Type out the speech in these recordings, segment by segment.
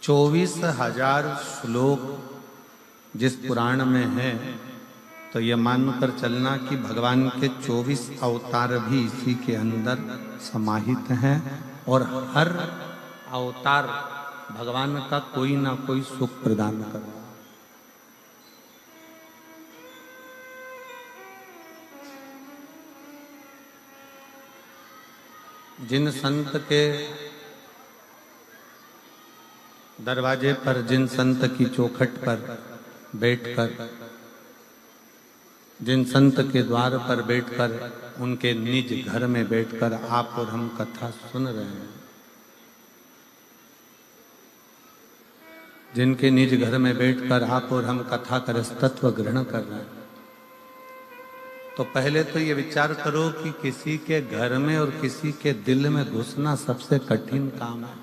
24,000 श्लोक जिस पुराण में है, तो ये मानकर चलना कि भगवान के 24 अवतार भी इसी के अंदर समाहित हैं और हर अवतार भगवान का कोई ना कोई सुख प्रदान कर रहा है। जिन संत के दरवाजे पर, जिन संत की चौखट पर बैठकर, जिन संत के द्वार पर बैठकर, उनके निज घर में बैठकर आप और हम कथा सुन रहे हैं, जिनके निज घर में बैठकर आप और हम कथा का रसतत्व ग्रहण कर रहे हैं, तो पहले तो ये विचार करो कि किसी के घर में और किसी के दिल में घुसना सबसे कठिन काम है।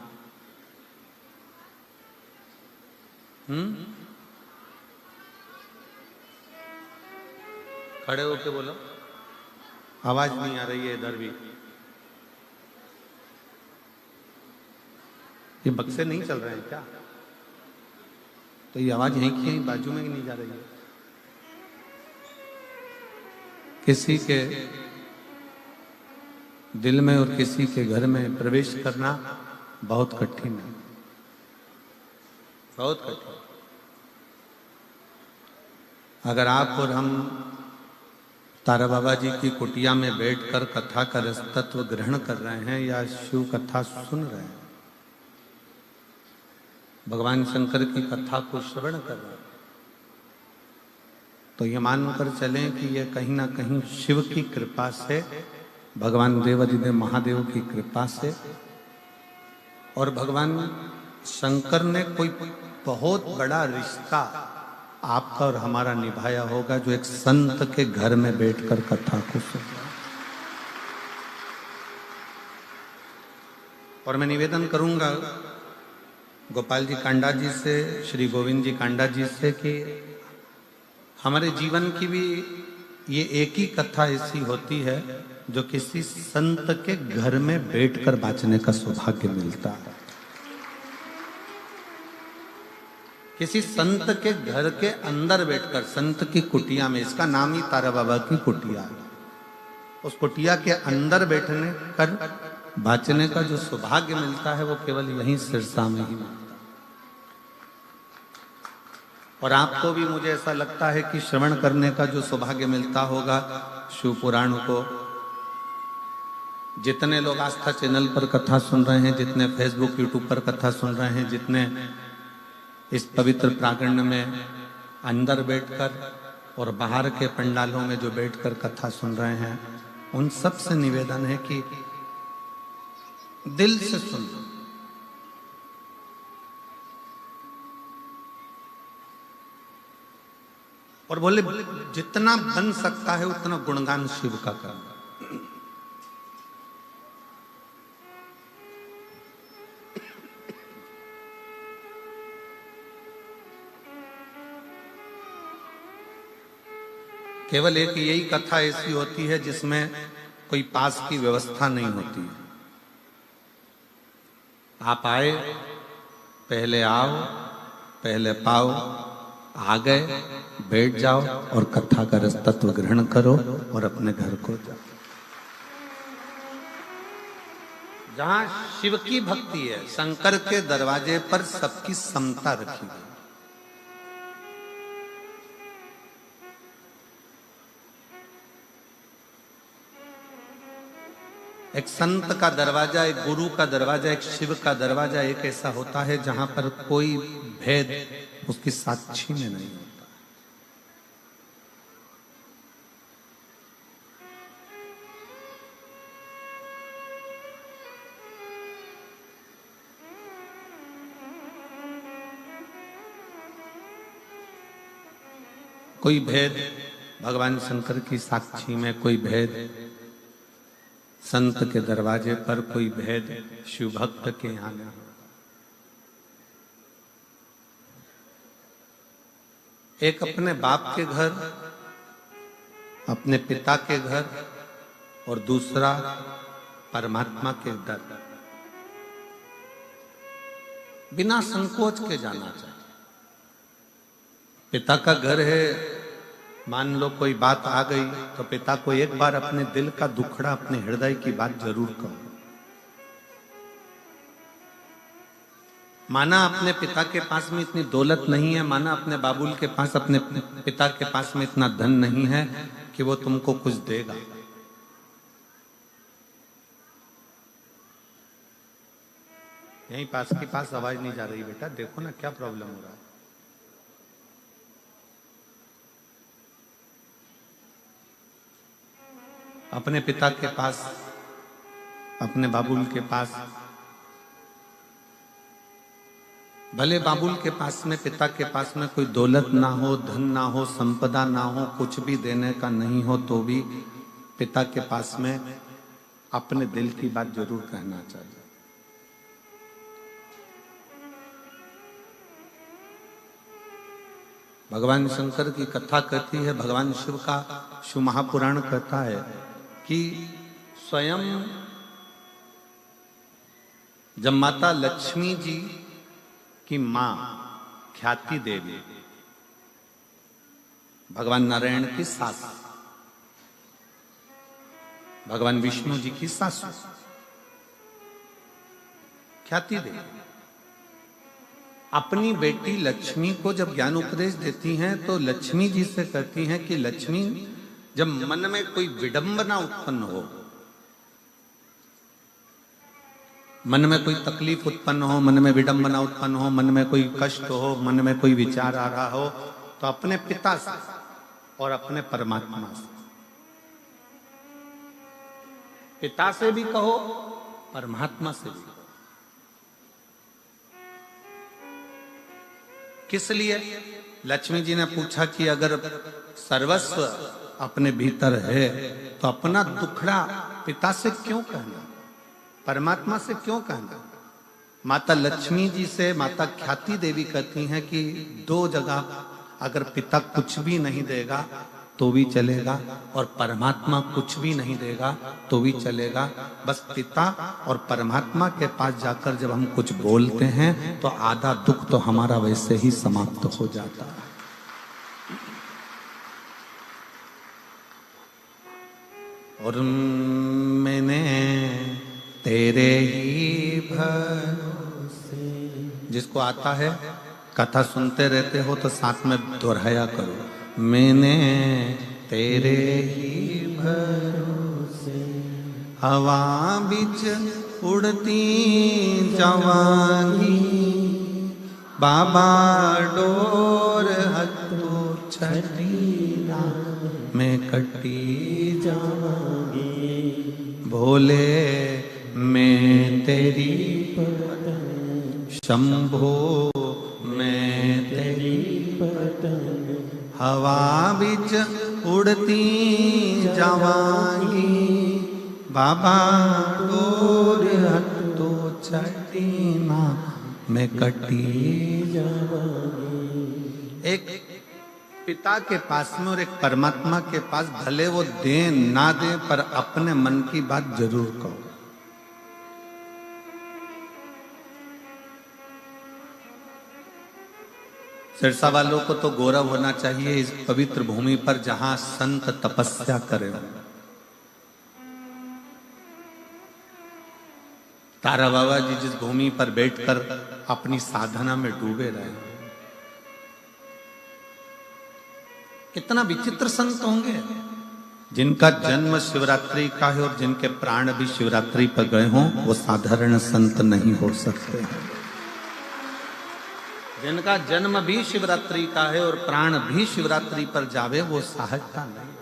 खड़े होके बोलो, आवाज नहीं आ रही है इधर भी। ये बक्से नहीं चल रहे हैं क्या? तो ये आवाज यहीं की यहीं बाजू में ही नहीं जा रही है। किसी के दिल में और किसी के घर में प्रवेश करना बहुत कठिन है, बहुत कठिन। अगर आप और हम तारा बाबा जी की कुटिया में बैठकर कथा का रसतत्व ग्रहण कर रहे हैं या शिव कथा सुन रहे हैं, भगवान शंकर की कथा को श्रवण कर रहे हैं, तो ये मानकर चलें कि ये कहीं ना कहीं शिव की कृपा से, भगवान देवाधिदेव महादेव की कृपा से, और भगवान शंकर ने कोई बहुत बड़ा रिश्ता आपका और हमारा निभाया होगा, जो एक संत के घर में बैठकर कथा को सुना। और मैं निवेदन करूंगा गोपाल जी कांडा जी से, श्री गोविंद जी कांडा जी से, कि हमारे जीवन की भी ये एक ही कथा ऐसी होती है जो किसी संत के घर में बैठकर बाँचने का सौभाग्य मिलता है। किसी संत के घर के अंदर बैठकर, संत की कुटिया में, इसका नाम ही तारा बाबा की कुटिया है, उस कुटिया के अंदर बैठने कर बाँचने का जो सौभाग्य मिलता है वो केवल यहीं सिरसा में ही मिलता है। और आपको भी, मुझे ऐसा लगता है कि श्रवण करने का जो सौभाग्य मिलता होगा शिव पुराण को, जितने लोग आस्था चैनल पर कथा सुन रहे हैं, जितने फेसबुक यूट्यूब पर कथा सुन रहे हैं, जितने इस पवित्र प्रांगण में अंदर बैठकर और बाहर के पंडालों में जो बैठकर कथा सुन रहे हैं, उन सब से निवेदन है कि दिल से सुनो। और बोले जितना बन सकता है उतना गुणगान शिव का करना। केवल एक यही कथा ऐसी होती है जिसमें कोई पास की व्यवस्था नहीं होती है। आप आए, पहले आओ, पहले पाओ, आ गए, बैठ जाओ और कथा का रस तत्व ग्रहण करो और अपने घर को जाओ। जहां शिव की भक्ति है, शंकर के दरवाजे पर सबकी समता रखी गई। एक संत का दरवाजा, एक गुरु का दरवाजा, एक शिव का दरवाजा एक ऐसा होता है जहां पर कोई भेद उसकी साक्षी में नहीं होता। कोई भेद भगवान शंकर की साक्षी में, कोई भेद संत के दरवाजे पर, कोई भेद शिव भक्त के यहाँ में। एक अपने बाप के घर, अपने पिता के घर, और दूसरा परमात्मा के दर। बिना संकोच के जाना चाहिए। पिता का घर है, मान लो कोई बात आ गई तो पिता को एक बार अपने दिल का दुखड़ा, अपने हृदय की बात जरूर कहो। माना अपने पिता के पास में इतनी दौलत नहीं है, माना अपने बाबुल के पास, अपने पिता के पास में इतना धन नहीं है कि वो तुमको कुछ देगा। यहीं पास के पास आवाज नहीं जा रही बेटा, देखो ना क्या प्रॉब्लम हो रहा है। अपने पिता के पास, अपने बाबुल के पास, भले बाबुल के पास में, पिता के पास में कोई दौलत ना हो, धन ना हो, संपदा ना हो, कुछ भी देने का नहीं हो, तो भी पिता के पास में अपने दिल की बात जरूर कहना चाहिए। भगवान शंकर की कथा कहती है, भगवान शिव का शिव महापुराण कहता है कि स्वयं जब माता लक्ष्मी जी की मां ख्याति देवी, भगवान नारायण की सास, भगवान विष्णु जी की सासू ख्याति देवी, अपनी बेटी लक्ष्मी को जब ज्ञान उपदेश देती हैं तो लक्ष्मी जी से कहती हैं कि लक्ष्मी, जब मन में कोई विडंबना उत्पन्न हो, मन में कोई तकलीफ उत्पन्न हो, मन में विडंबना उत्पन्न हो, मन में कोई कष्ट हो, मन में कोई विचार आ रहा हो, तो अपने पिता से और अपने परमात्मा से, पिता से भी कहो, परमात्मा से भी। किस लिए? लक्ष्मी जी ने पूछा कि अगर सर्वस्व अपने भीतर है तो अपना दुखड़ा पिता से क्यों कहना, परमात्मा से क्यों कहना? माता लक्ष्मी जी से माता ख्याति देवी कहती हैं कि दो जगह अगर पिता कुछ भी नहीं देगा तो भी चलेगा और परमात्मा कुछ भी नहीं देगा तो भी चलेगा। बस पिता और परमात्मा के पास जाकर जब हम कुछ बोलते हैं तो आधा दुख तो हमारा वैसे ही समाप्त हो जाता है। और मैंने तेरे ही भरोसे, जिसको आता है कथा सुनते रहते हो तो साथ में दोहराया करो, मैंने तेरे ही भरोसे हवा बिच उड़ती जावांगी, बाबा डोर हथो छठी ना मैं कटी जावांगी, भोले मैं तेरी पतन, शंभो मैं तेरी पतन, हवा बिच उड़ती जावांगी, बाबा डोर हथो छठी ना मैं कटी जावांगी। एक पिता के पास में और एक परमात्मा के पास, भले वो दे ना दे पर अपने मन की बात जरूर कहो। सिरसा वालों को तो गौरव होना चाहिए इस पवित्र भूमि पर जहां संत तपस्या करें। तारा बाबा जी जिस भूमि पर बैठकर अपनी साधना में डूबे रहे, कितना विचित्र संत होंगे जिनका जन्म शिवरात्रि का है और जिनके प्राण भी शिवरात्रि पर गए हों, वो साधारण संत नहीं हो सकते। जिनका जन्म भी शिवरात्रि का है और प्राण भी शिवरात्रि पर जावे, वो सहजता नहीं।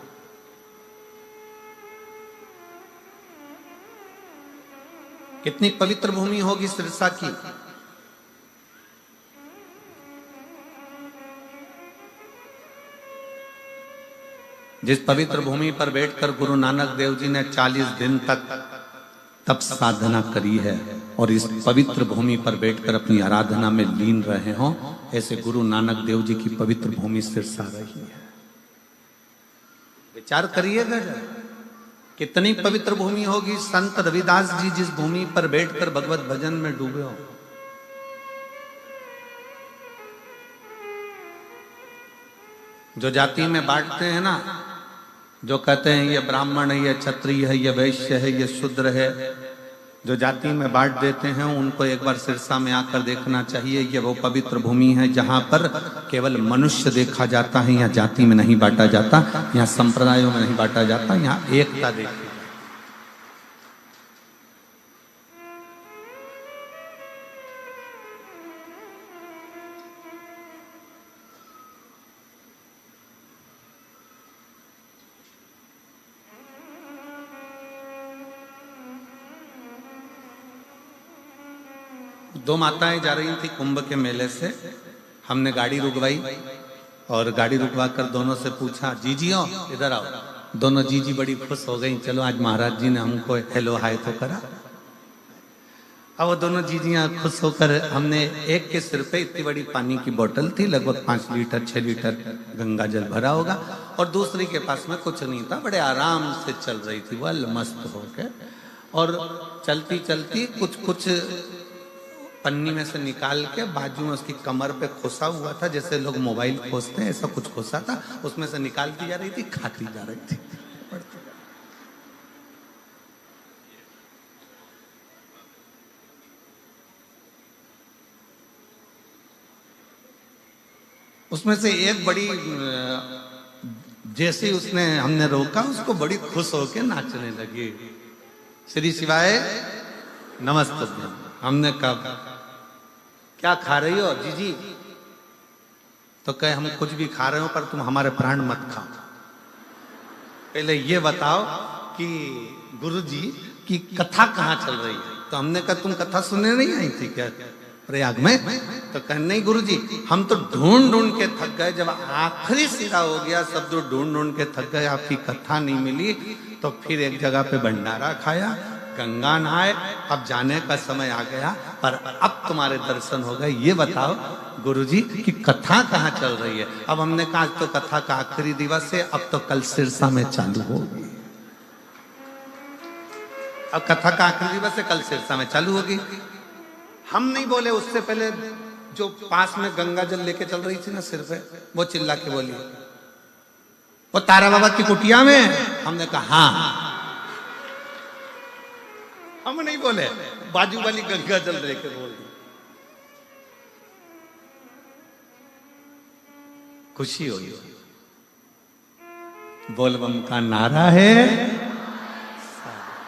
कितनी पवित्र भूमि होगी सिरसा की। जिस पवित्र भूमि पर बैठकर गुरु नानक देव जी ने 40 दिन तक तप साधना करी है और इस पवित्र भूमि पर बैठकर अपनी आराधना में लीन रहे हों, ऐसे गुरु नानक देव जी की पवित्र भूमि सिरसा रही है। विचार करिएगा कितनी पवित्र भूमि होगी। संत रविदास जी जिस भूमि पर बैठकर भगवत भजन में डूबे हो, जो जाति में बांटते हैं ना, जो कहते हैं ये ब्राह्मण है, ये क्षत्रिय है, ये वैश्य है, ये शूद्र है, जो जाति में बांट देते हैं उनको एक बार सिरसा में आकर देखना चाहिए। ये वो पवित्र भूमि है जहां पर केवल मनुष्य देखा जाता है। यहाँ जाति में नहीं बांटा जाता, यहाँ संप्रदायों में नहीं बांटा जाता, यहाँ एकता देखी। दो माताएं जा रही थी कुंभ के मेले से। हमने गाड़ी रुकवाई और गाड़ी रुकवा कर दोनों से पूछा, जीजियो इधर आओ। दोनों जीजी बड़ी खुश हो गई, चलो आज महाराज जी ने हमको हेलो हाय तो करा। अब वो दोनों जीजियां खुश होकर, हमने एक के सिर पे इतनी बड़ी पानी की बोतल थी, लगभग 5 लीटर 6 लीटर गंगा जल भरा होगा, और दूसरी के पास में कुछ नहीं था, बड़े आराम से चल रही थी वह मस्त होकर। और चलती चलती कुछ पन्नी में से निकाल के बाजू में उसकी कमर पे खोसा हुआ था, जैसे लोग मोबाइल खोसते हैं, ऐसा कुछ खोसा था, उसमें से निकालती जा रही थी, खाती जा रही थी। उसमें से एक बड़ी, जैसे उसने हमने रोका, उसको बड़ी खुश होके नाचने लगी। श्री शिवाय नमस्ते। हमने कहा क्या खा रही हो जीजी? तो कहे हम कुछ भी खा रहे हो पर तुम हमारे प्राण मत खाओ। पहले ये बताओ कि गुरुजी की कथा कहाँ चल रही है? तो हमने कहा तुम कथा सुनने नहीं आई थी क्या प्रयाग में? तो कहे नहीं गुरुजी, हम तो ढूंढ ढूंढ के थक गए, जब आखिरी सिरा हो गया सब तो ढूंढ ढूंढ के थक गए, आपकी कथा नहीं मिली, तो फिर एक जगह पे भंडारा खाया, गंगा नहाए, अब जाने का समय आ गया, पर अब तुम्हारे दर्शन हो गए। ये बताओ गुरुजी की कथा कहाँ चल रही है? अब हमने कहा तो कथा का आखिरी दिवस है, अब तो कल सिरसा में चालू होगी। अब कथा का आखिरी दिवस है, कल सिरसा में चालू होगी। हम नहीं बोले, उससे पहले जो पास में गंगा जल लेके चल रही थी ना सिर पे, वो चिल्ला के बोली, वो तारा बाबा की कुटिया में। हमने कहा हाँ। हम नहीं बोले, बाजू वाली गंगा जल लेके बोल दी। खुशी हुई, बोलबम का नारा है,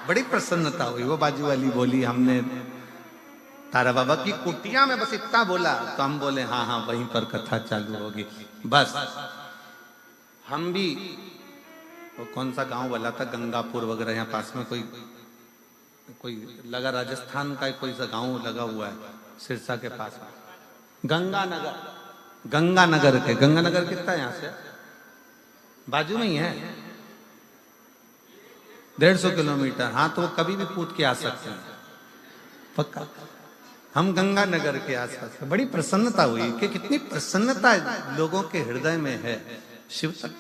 बड़ी प्रसन्नता हुई। वो बाजू वाली बोली हमने तारा बाबा की कुटिया में बस इतना बोला, तो हम बोले हाँ हाँ वहीं पर कथा चालू होगी। बस हम भी, वो कौन सा गांव वाला था, गंगापुर वगैरह, यहाँ पास में कोई लगा, राजस्थान का कोई सा गांव लगा हुआ है सिरसा के पास में, गंगानगर कितना यहाँ से बाजू में ही है, 150 किलोमीटर। हाँ तो वो कभी भी पूछ के आ सकते हैं पक्का। हम गंगानगर के आसपास, बड़ी प्रसन्नता हुई कि कितनी प्रसन्नता लोगों के हृदय में है शिव तक।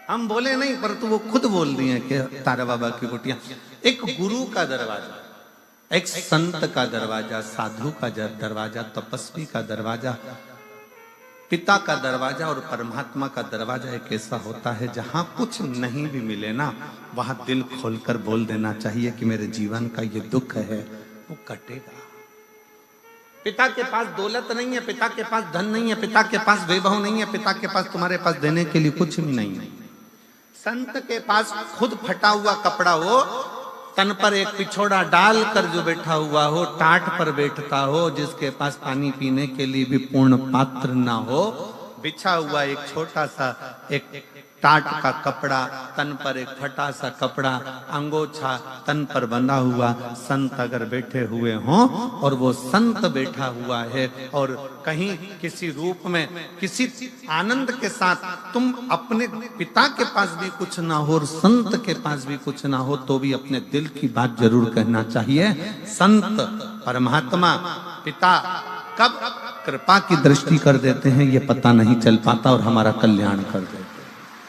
हम बोले नहीं, परंतु वो खुद बोल रही हैं कि तारा बाबा की कुटिया एक गुरु का दरवाजा, एक संत का दरवाजा, साधु का दरवाजा, तपस्वी का दरवाजा, पिता का दरवाजा और परमात्मा का दरवाजा एक ऐसा होता है जहां कुछ नहीं भी मिले ना, वहां दिल खोलकर बोल देना चाहिए कि मेरे जीवन का ये दुख है वो कटेगा। पिता के पास दौलत नहीं है, पिता के पास धन नहीं है, पिता के पास वैभव नहीं है, पिता के पास तुम्हारे पास देने के लिए कुछ भी नहीं है। संत के पास खुद फटा हुआ कपड़ा हो, तन पर एक पिछोड़ा डाल कर जो बैठा हुआ हो, टाट पर बैठता हो, जिसके पास पानी पीने के लिए भी पूर्ण पात्र ना हो, बिछा हुआ एक छोटा सा एक टाट का कपड़ा, तन पर एक फटा सा कपड़ा, अंगोछा तन पर बंधा हुआ, संत अगर बैठे हुए हों और वो संत बैठा हुआ है और कहीं किसी रूप में किसी आनंद के साथ, तुम अपने पिता के पास भी कुछ ना हो और संत के पास भी कुछ ना हो, तो भी अपने दिल की बात जरूर कहना चाहिए। संत परमात्मा पिता कब कृपा की दृष्टि कर देते हैं ये पता नहीं चल पाता और हमारा कल्याण कर देते हैं,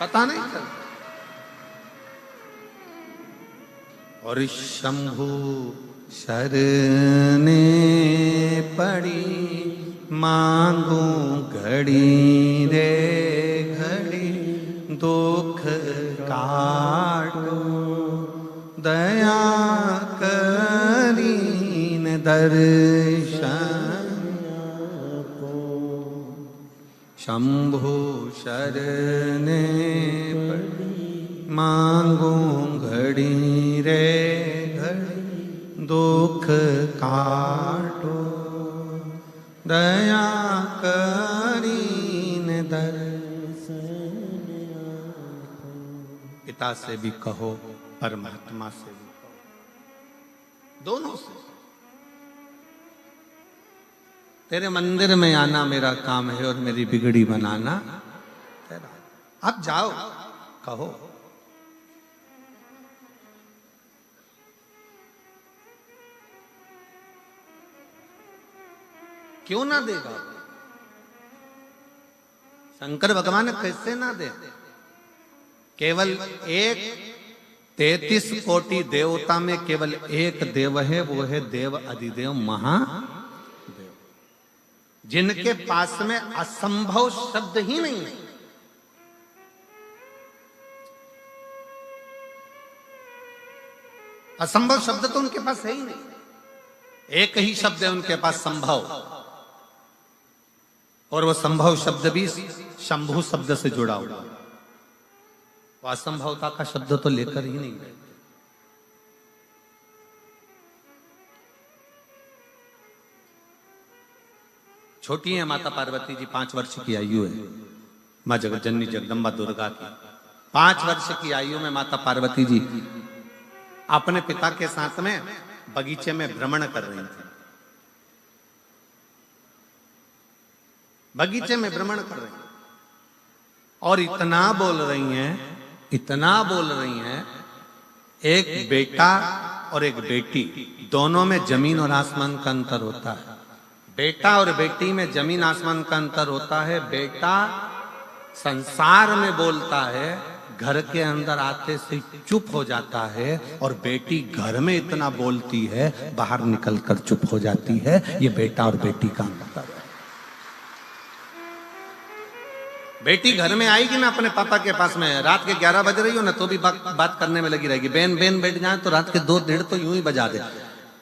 पता नहीं चलता। और शंभु शरणे पड़ी मांगू घड़ी रे दर्शन शंभु शरणे पड़ी मांगू घड़ी रे घड़ी दुख काटो दया करीन दर्शन। पिता से भी कहो, परमात्मा से भी कहो, दोनों से। तेरे मंदिर में आना मेरा काम है और मेरी बिगड़ी बनाना तेरा। अब जाओ, कहो। क्यों ना देगा? शंकर भगवान कैसे ना दे? केवल एक 33 कोटि देवता में केवल एक देव है, वो है देव अधिदेव महादेव, जिनके पास में असंभव शब्द ही नहीं है। असंभव शब्द तो उनके पास है ही नहीं। एक ही शब्द है उनके पास, संभव, और वो संभव शब्द भी शंभु शब्द से जुड़ा हुआ। वो असंभवता का शब्द तो लेकर ही नहीं गए। छोटी है माता पार्वती जी, 5 वर्ष की आयु है मां जगज्जननी जगदम्बा दुर्गा की। 5 वर्ष की आयु में माता पार्वती जी अपने पिता के साथ में बगीचे में भ्रमण कर रही थी। बगीचे में भ्रमण कर रही हैं और इतना बोल रही हैं, इतना बोल रही हैं। एक बेटा और एक बेटी, दोनों में जमीन और आसमान का अंतर होता है। बेटा और बेटी में जमीन आसमान का अंतर होता है। बेटा संसार में बोलता है, घर के अंदर आते से चुप हो जाता है, और बेटी घर में इतना बोलती है, बाहर निकलकर चुप हो जाती है। ये बेटा और बेटी का अंतर है। बेटी घर में आएगी ना अपने पापा के पास में, रात के 11 बज रही हो ना तो भी बात करने में लगी रहेगी। बेन बेन बैठ जाए तो रात के 2-1:30 तो यूं ही बजा दे।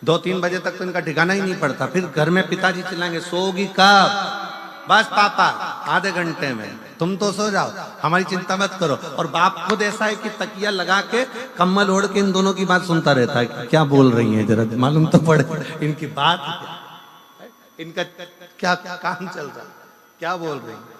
2-3 बजे तक तो इनका ठिकाना ही नहीं पड़ता। फिर घर में पिताजी चिल्लाएंगे, सोगी कब? बस पापा आधे घंटे में, तुम तो सो जाओ, हमारी चिंता मत करो। और बाप खुद ऐसा है कि तकिया लगा के कम्बल ओढ़ के इन दोनों की बात सुनता रहता है कि क्या बोल रही है, जरा मालूम तो पड़े इनकी बात, इनका क्या काम चल रहा, क्या बोल रही है।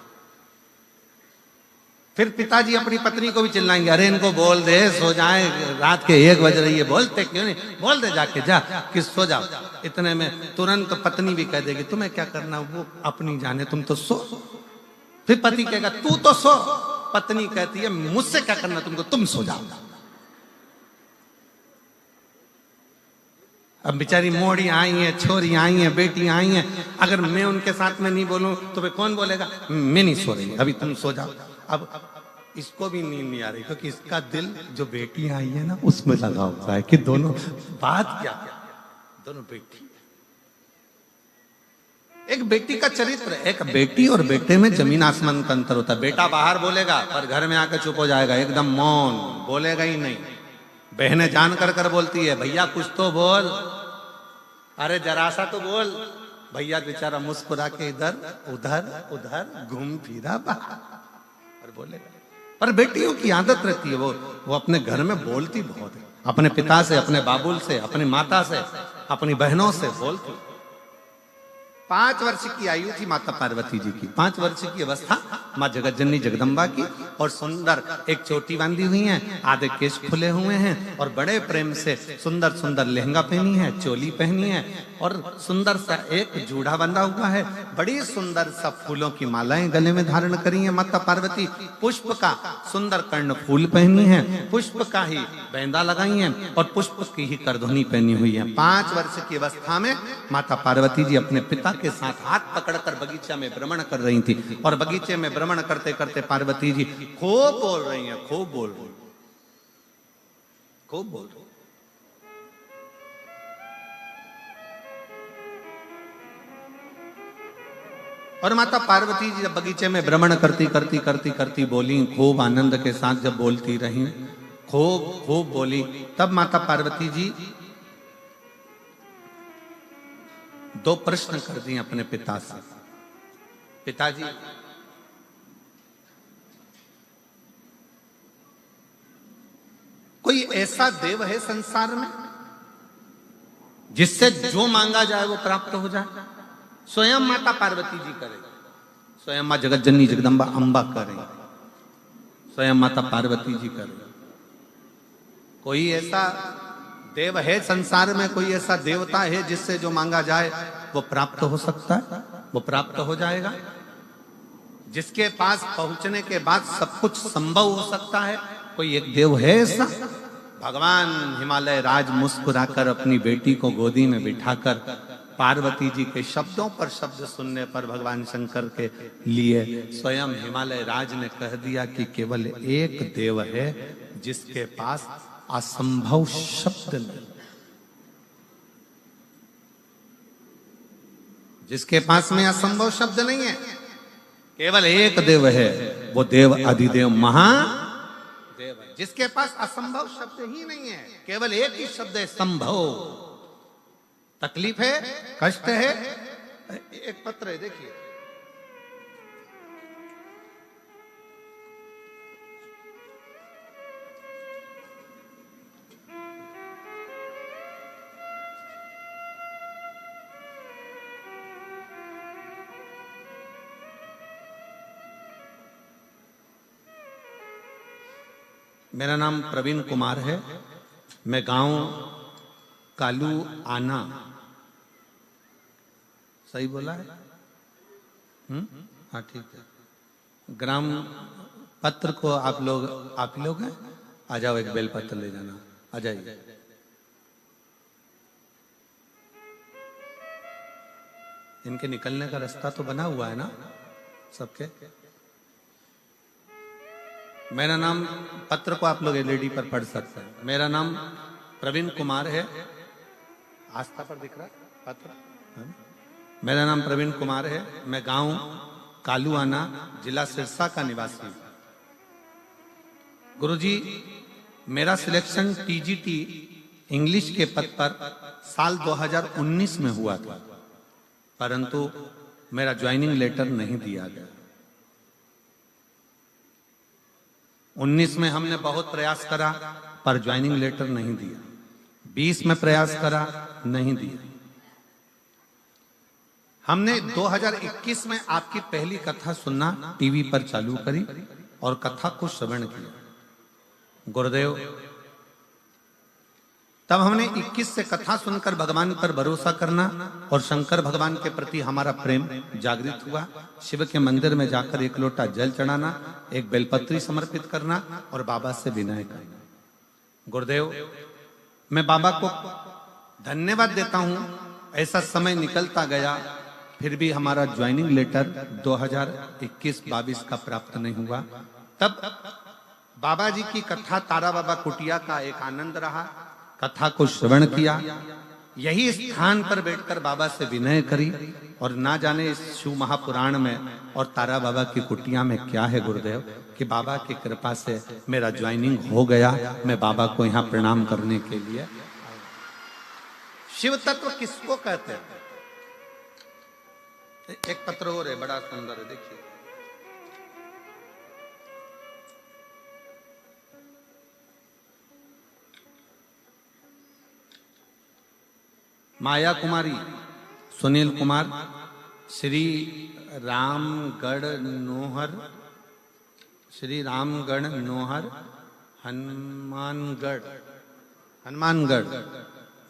फिर पिताजी अपनी पत्नी को भी चिल्लाएंगे, अरे इनको बोल दे सो जाए, रात के 1 बज रही है, बोलते क्यों नहीं, बोल दे जाके, जा किस सो जाओ। इतने में तुरंत पत्नी भी कह देगी, तुम्हें क्या करना, वो अपनी जाने, तुम तो सो। फिर पति कहेगा, तू तो सो। पत्नी कहती है, मुझसे क्या करना तुमको, तुम सो जाओ। अब बेचारी मोड़ी आई है, छोरी आई है, बेटी आई है, अगर मैं उनके साथ में नहीं बोलूं तो वे कौन बोलेगा, मैं नहीं सो रही, अभी तुम सो जाओ। अब इसको भी नींद नहीं आ रही, क्योंकि इसका दिल जो बेटी आई है ना उसमें लगा हुआ है कि दोनों बात क्या, दोनों बेटी। एक बेटी का चरित्र, एक बेटी और बेटे में जमीन आसमान का अंतर होता है। बेटा बाहर बोलेगा पर घर में आकर चुप हो जाएगा, एकदम मौन, बोलेगा ही नहीं। बहनें जान कर बोलती है, भैया कुछ तो बोल, अरे जरा सा तो बोल। भैया बेचारा मुस्कुरा के इधर उधर उधर घूम फिरा बाहर और बोलेगा। पर बेटियों की आदत रहती है, वो अपने घर में बोलती बहुत है, अपने पिता से, अपने बाबुल से, अपनी माता से, अपनी बहनों से बोलती। 5 वर्ष की आयु थी माता पार्वती जी की, 5 वर्ष की अवस्था माँ जगज्जननी जगदम्बा की, और सुंदर एक चोटी बांधी हुई है, आधे केश खुले हुए हैं, और बड़े प्रेम से सुंदर सुंदर लहंगा पहनी है, चोली पहनी है, और सुंदर सा एक जूड़ा बंधा हुआ है। बड़ी सुंदर सा फूलों की मालाएं गले में धारण करी है माता पार्वती। पुष्प का सुंदर कर्ण फूल पहनी है, पुष्प का ही बैंदा लगाई है, और पुष्प की ही करधुनी पहनी हुई है। 5 वर्ष की अवस्था में माता पार्वती जी अपने पिता के साथ हाथ पकड़कर बगीचा में भ्रमण कर रही थी, और बगीचे में भ्रमण करते करते पार्वती जी खूब बोल रही हैं, खूब बोल रही, खूब बोल रही। और माता पार्वती जी जब बगीचे में भ्रमण करती बोली, खूब आनंद के साथ जब बोलती रही, खूब खूब बोली, तब माता पार्वती जी दो प्रश्न कर दिए अपने पिता से, पिताजी कोई ऐसा देव है संसार में जिससे जो मांगा जाए वो प्राप्त हो जाए? स्वयं माता पार्वती जी करे, स्वयं मां जगत जननी जगदम्बा अंबा करे, स्वयं माता पार्वती जी करे। कोई ऐसा देव है संसार में, कोई ऐसा देवता है जिससे जो मांगा जाए वो प्राप्त हो सकता है, वो प्राप्त हो जाएगा? जिसके पास पहुंचने के बाद सब कुछ संभव हो सकता है, कोई एक देव है ऐसा? भगवान हिमालय राज मुस्कुराकर अपनी बेटी को गोदी में बिठाकर पार्वती जी के शब्दों पर शब्द सुनने पर भगवान शंकर के लिए स्वयं हिमालय राज ने कह दिया कि केवल एक देव है जिसके पास असंभव शब्द नहीं, जिसके पास में असंभव शब्द नहीं है। केवल एक देव है, वो देव अधिदेव महादेव है, जिसके पास असंभव शब्द ही नहीं है। केवल एक ही शब्द है, संभव। तकलीफ है, कष्ट है। एक पत्र है, देखिए, मेरा नाम प्रवीण कुमार है। मैं गांव कालू आना, सही बोला है? हाँ ठीक है। ग्राम पत्र को आप लोग हैं, आ जाओ, एक बेल पत्र ले जाना, आ जाइए। इनके निकलने का रास्ता तो बना हुआ है ना सबके? मेरा नाम, पत्र को आप लोग एलईडी पर पढ़ सकते हैं। मेरा नाम प्रवीण कुमार है। आस्था पर दिख रहा है पत्र? मेरा नाम प्रवीण कुमार है। मैं गांव कालूआना, जिला सिरसा का निवासी हूं। गुरुजी, मेरा सिलेक्शन टीजीटी इंग्लिश के पद पर साल 2019 में हुआ था, परंतु मेरा ज्वाइनिंग लेटर नहीं दिया गया। 19 में हमने बहुत प्रयास करा पर ज्वाइनिंग लेटर नहीं दिया। 20 में प्रयास करा, नहीं दिया। हमने 2021 में आपकी पहली कथा सुनना टीवी पर चालू करी और कथा को श्रवण किया। गुरुदेव, तब हमने 21 से कथा सुनकर भगवान पर भरोसा करना और शंकर भगवान के प्रति हमारा प्रेम जागृत हुआ। शिव के मंदिर में जाकर एक लोटा जल चढ़ाना, एक बेलपत्री समर्पित करना और बाबा से विनय करना। गुरुदेव, मैं बाबा को धन्यवाद देता हूं। ऐसा समय निकलता गया, फिर भी हमारा ज्वाइनिंग लेटर 2021-22 का प्राप्त नहीं हुआ। तब बाबा जी की कथा तारा बाबा कुटिया का एक आनंद रहा। कथा को श्रवण किया, यही स्थान पर बैठकर बाबा से विनय करी और ना जाने इस शिव महापुराण में और तारा बाबा की कुटिया में क्या है गुरुदेव, कि बाबा की कृपा से मेरा ज्वाइनिंग हो गया। मैं बाबा को यहाँ प्रणाम करने के लिए। शिव तत्व किसको कहते हैं? एक पत्र और है, बड़ा सुंदर है, देखिए। माया कुमारी, सुनील कुमार, श्री रामगढ़ नोहर, श्री रामगढ़ नोहर, हनुमानगढ़।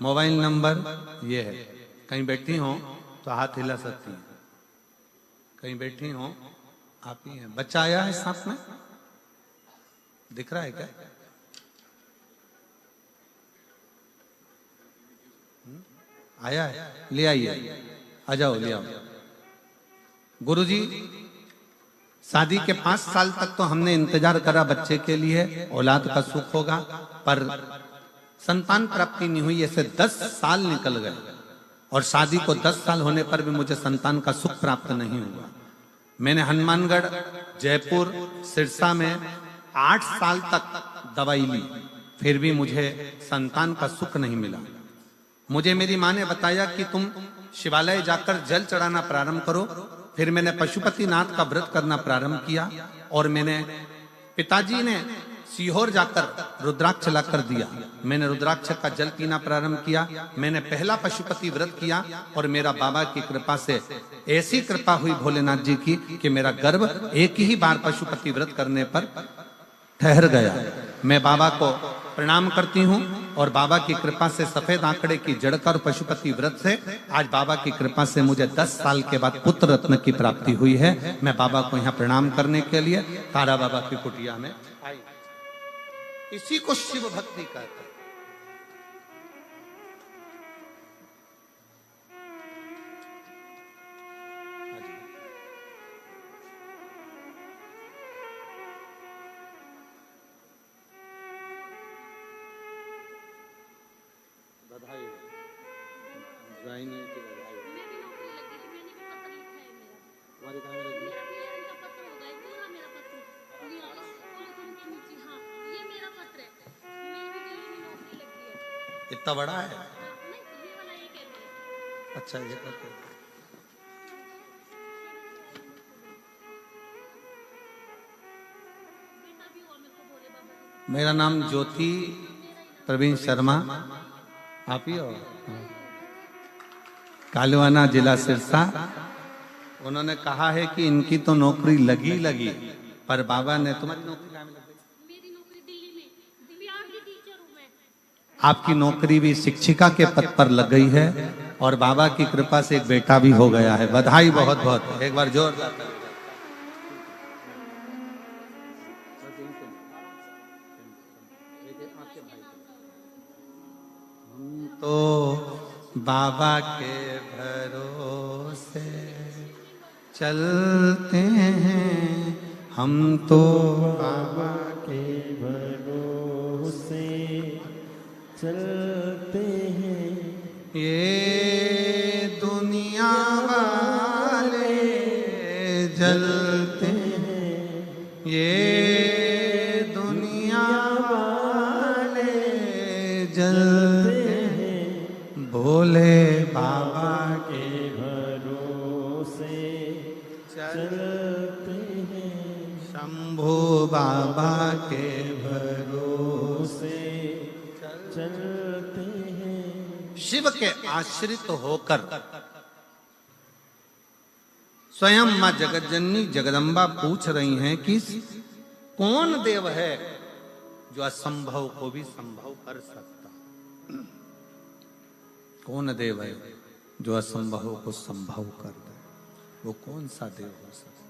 मोबाइल नंबर ये है। कहीं बैठी हो तो हाथ हिला सकती हैं, कहीं बैठी हो आप ही हैं। बच्चा आया है साथ में, दिख रहा है क्या? आया है, ले आइए, आ जाओ, ले आओ। गुरुजी, शादी के 5 साल तक तो हमने इंतजार करा बच्चे के लिए, औलाद का सुख होगा, पर संतान प्राप्ति नहीं हुई। ऐसे 10 साल निकल गए और शादी को 10 साल होने पर भी मुझे संतान का सुख प्राप्त नहीं हुआ। मैंने हनुमानगढ़, जयपुर, सिरसा में 8 साल तक दवाई ली, फिर भी मुझे संतान का सुख नहीं मिला। मुझे मेरी माँ ने बताया कि तुम शिवालय जाकर जल चढ़ाना प्रारंभ करो। फिर मैंने पशुपतिनाथ का व्रत करना प्रारंभ किया और मैंने पिताजी ने सीहोर जाकर रुद्राक्ष लाकर दिया। मैंने रुद्राक्ष का जल पीना प्रारंभ किया। मैंने पहला पशुपति व्रत किया और मेरा बाबा की कृपा से ऐसी कृपा हुई भोलेनाथ जी की कि मेरा गर्भ एक ही बार पशुपति व्रत करने पर ठहर गया। मैं बाबा को प्रणाम करती हूँ और बाबा की कृपा से सफेद आंकड़े की जड़कर पशुपति व्रत से आज बाबा की कृपा से मुझे 10 साल के बाद पुत्र रत्न की प्राप्ति हुई है। मैं बाबा को यहाँ प्रणाम करने के लिए तारा बाबा की कुटिया में आई। इसी को शिव भक्ति कहते हैं। बधाई ज्वाइन की बधाई। मेरी नौकरी लगी थी, मैंने भी पत्र लिखा है मेरा। तुम्हारी कहाँ में लगी? मेरा क्लियरेंस का पत्र होगा, ये पूरा मेरा पत्र लिया पॉलिथीन के नीचे। हाँ, ये मेरा पत्र है। मेरी दिल्ली में नौकरी लगी है। इतना बड़ा है? नहीं, ये वाला एक है मेरा। अच्छा ये करते हैं। बेटा भी हुआ मेरे को भोले बाबा का। मेरा नाम ज्योति प्रवीण शर्मा, आप ही हो? कालवाना जिला सिरसा। उन्होंने कहा है कि इनकी तो नौकरी लगी पर बाबा ने तुम्हारी नौकरी कहाँ में लग गई? मेरी नौकरी दिल्ली में, बिहार की टीचर हूँ मैं। आपकी नौकरी भी शिक्षिका के पद पर लग गई है और बाबा की कृपा से एक बेटा भी हो गया है। बधाई बहुत बहुत, एक बार जोरदार। तो बाबा के भरोसे चलते हैं हम, तो बाबा के भरोसे चलते हैं। ये दुनिया वाले जलते हैं, ये दुनिया वाले जलते हैं, भोले बाबा के भरोसे चलते हैं। शंभू बाबा के भरोसे चलते हैं। शिव के आश्रित होकर स्वयं मां जगतजननी जगदम्बा पूछ रही हैं कि कौन देव है जो असंभव को भी संभव कर सकता? कौन देव है जो असंभव को संभव कर दे? वो कौन सा देव हो सकता?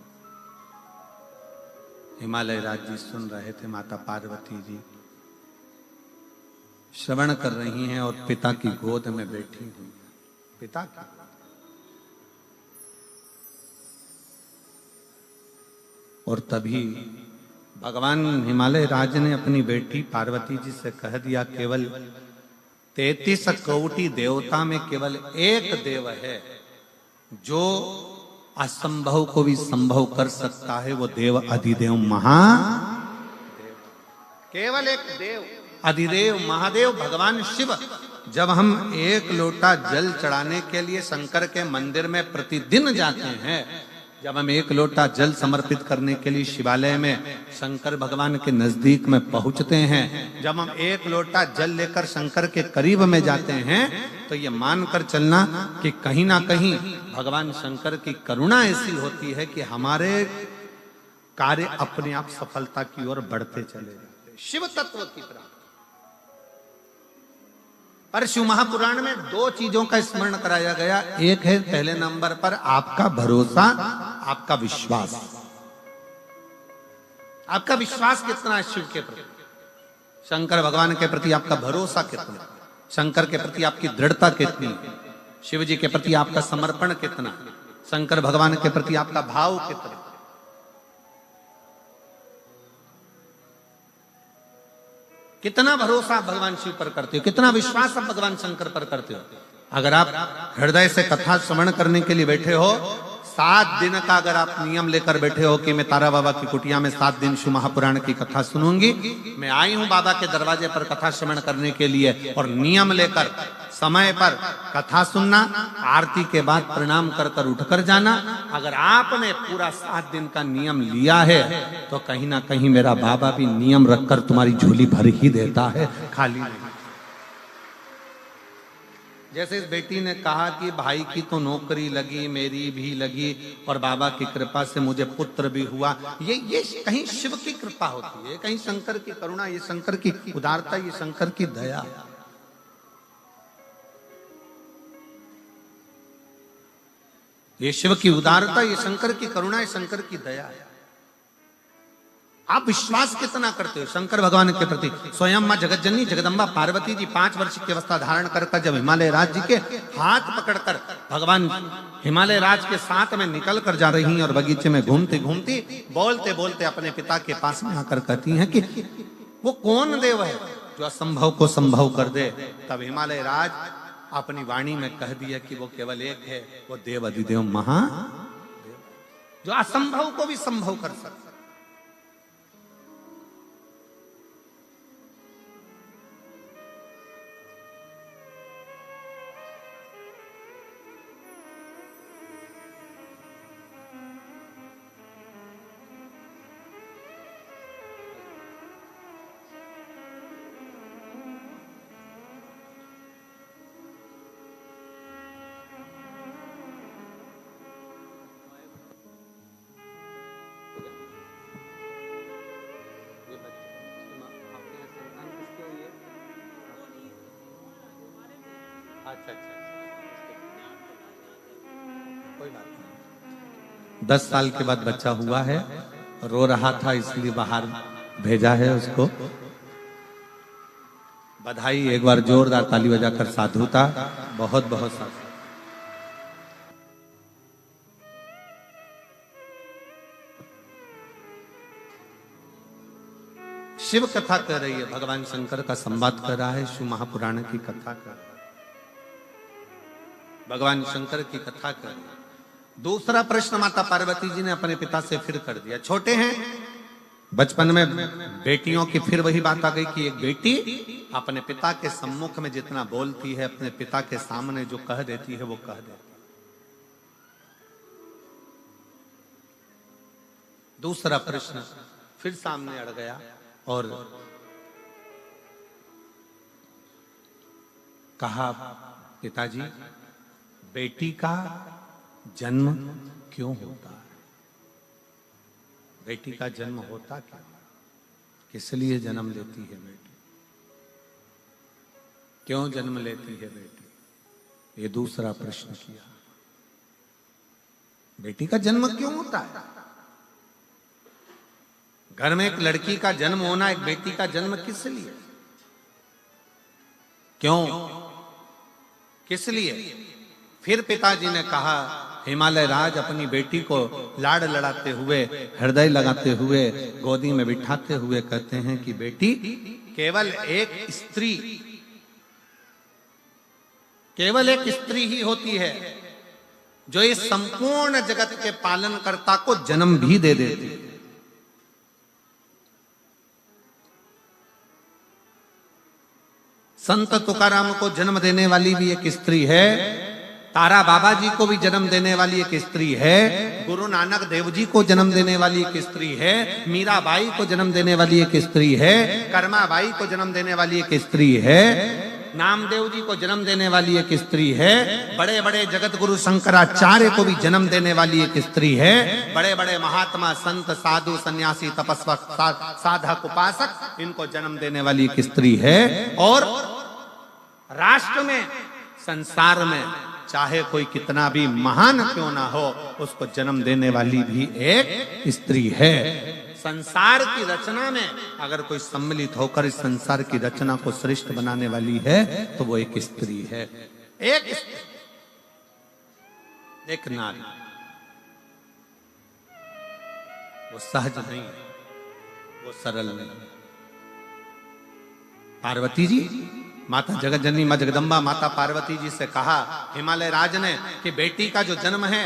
हिमालय राज्य सुन रहे थे, माता पार्वती जी श्रवण कर रही हैं और पिता की गोद में बैठी हुई। पिता की और तभी भगवान हिमालय राज ने अपनी बेटी पार्वती जी से कह दिया, केवल 33 कोटि देवता में केवल एक देव है जो असंभव को भी संभव कर सकता है। वो देव अधिदेव महादेव, केवल एक देव अधिदेव महादेव भगवान शिव। जब हम एक लोटा जल चढ़ाने के लिए शंकर के मंदिर में प्रतिदिन जाते हैं, जब हम एक लोटा जल समर्पित करने के लिए शिवालय में शंकर भगवान के नजदीक में पहुंचते हैं, जब हम एक लोटा जल लेकर शंकर के करीब में जाते हैं, तो ये मानकर चलना कि कहीं ना कहीं भगवान शंकर की करुणा ऐसी होती है कि हमारे कार्य अपने आप सफलता की ओर बढ़ते चले जाते। शिव तत्व की प्राप्ति। पर शिव महापुराण में 2 चीजों का स्मरण कराया गया। एक है पहले नंबर पर आपका भरोसा, आपका विश्वास। आपका विश्वास कितना है शिव के प्रति, शंकर भगवान के प्रति आपका भरोसा कितना, शंकर के प्रति आपकी दृढ़ता कितनी, शिव जी के प्रति आपका समर्पण कितना, शंकर भगवान के प्रति आपका भाव कितना। कितना भरोसा आप भगवान शिव पर करते हो, कितना विश्वास आप भगवान शंकर पर करते हो। अगर आप हृदय से कथा श्रवण करने के लिए बैठे हो, 7 दिन का अगर आप नियम लेकर बैठे हो कि मैं तारा बाबा की कुटिया में 7 दिन शिव महापुराण की कथा सुनूंगी, मैं आई हूं बाबा के दरवाजे पर कथा श्रवण करने के लिए, और नियम लेकर समय पर कथा सुनना, आरती के बाद प्रणाम कर कर उठकर जाना। अगर आपने पूरा 7 दिन का नियम लिया है तो कहीं ना कहीं मेरा बाबा भी नियम रखकर तुम्हारी झोली भर ही देता है, खाली नहीं। जैसे इस बेटी ने कहा कि भाई की तो नौकरी लगी, मेरी भी लगी, और बाबा की कृपा से मुझे पुत्र भी हुआ। ये कहीं शिव की कृपा होती है, कहीं शंकर की करुणा, ये शंकर की उदारता, ये शंकर की दया। ये शिव की उदारता, ये शंकर की करुणा, ये शंकर की दया है। आप विश्वास कितना करते हो शंकर भगवान के प्रति? स्वयं मां जगतजननी जगदम्बा पार्वती जी 5 वर्ष की अवस्था धारण कर जब हिमालय राज जी के हाथ पकड़कर भगवान हिमालय राज के साथ में निकल कर जा रही हैं, और बगीचे में घूमती घूमती बोलते बोलते अपने पिता के पास में आकर कहती हैं कि वो कौन देव है जो असंभव को संभव कर दे। तब हिमालय राज अपनी वाणी में कह दिया कि वो केवल एक है, वो देव अधिदेव महादेव, जो असंभव को भी संभव कर सकता। अच्छा, कोई बात नहीं। 10 साल के बाद बच्चा हुआ है, रो रहा था इसलिए बाहर भेजा है उसको। बधाई, एक बार जोरदार ताली बजाकर साधुता, बहुत बहुत साधु। शिव कथा कर रही है, भगवान शंकर का संवाद कर रहा है, शिव महापुराण की कथा कर रहा है, भगवान शंकर की कथा कर रही है। दूसरा प्रश्न माता पार्वती जी ने अपने पिता से फिर कर दिया। छोटे हैं, बचपन में बेटियों की फिर वही बात आ गई कि एक बेटी अपने पिता के सम्मुख में जितना बोलती है, अपने पिता के सामने जो कह देती है वो कह देती है। दूसरा प्रश्न फिर सामने अड़ गया और कहा, पिताजी बेटी का जन्म क्यों होता है? बेटी का जन्म होता क्यों? किस लिए जन्म लेती है बेटी? क्यों जन्म लेती है बेटी? ये दूसरा प्रश्न किया। बेटी का जन्म क्यों होता है? घर में एक लड़की का जन्म होना, एक बेटी का जन्म किस लिए? क्यों? किस लिए? फिर पिताजी ने कहा, हिमालय राज अपनी बेटी को लाड़ लड़ाते हुए, हृदय लगाते हुए, गोदी में बिठाते हुए कहते हैं कि बेटी केवल एक स्त्री, केवल एक स्त्री ही होती है जो इस संपूर्ण जगत के पालनकर्ता को जन्म भी दे देती है। संत तुकाराम को जन्म देने वाली भी एक स्त्री है, तारा बाबा जी को भी जन्म देने वाली एक स्त्री है, गुरु नानक देव जी को जन्म देने वाली एक स्त्री है, मीराबाई को जन्म देने वाली एक स्त्री है, कर्माबाई को जन्म देने वाली एक स्त्री है, नामदेव जी को जन्म देने वाली एक स्त्री है, बड़े बड़े जगत गुरु शंकराचार्य को भी जन्म देने वाली एक स्त्री है, बड़े बड़े महात्मा संत साधु सन्यासी तपस्वक साधक उपासक, इनको जन्म देने वाली एक स्त्री है। और राष्ट्र में, संसार में चाहे कोई कितना भी महान क्यों ना हो, उसको जन्म देने वाली भी एक स्त्री है। संसार की रचना में अगर कोई सम्मिलित होकर इस संसार की रचना को श्रेष्ठ बनाने वाली है तो वो एक स्त्री है, एक नारी। वो सहज नहीं, वो सरल नहीं। पार्वती जी, माता जगतजननी मां जगदम्बा माता पार्वती जी से कहा हिमालय राज ने कि बेटी का जो जन्म है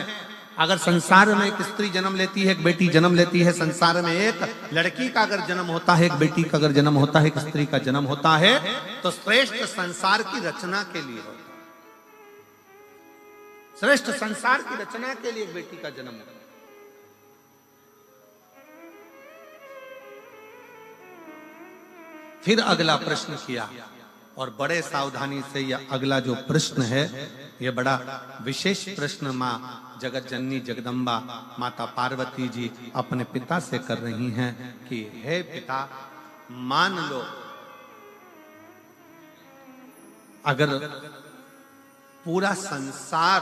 अगर संसार में एक स्त्री जन्म लेती है, एक बेटी जन्म लेती है, संसार में एक लड़की का अगर जन्म होता है, एक बेटी का अगर जन्म होता है, एक स्त्री का जन्म होता है, तो श्रेष्ठ संसार की रचना के लिए होता है। श्रेष्ठ संसार की रचना के लिए एक बेटी का जन्म होता है। फिर अगला प्रश्न किया और बड़े सावधानी से यह अगला जो प्रश्न है, यह बड़ा विशेष प्रश्न मां जगत जननी जगदम्बा माता पार्वती जी अपने पिता से कर रही हैं कि हे पिता, मान लो अगर पूरा संसार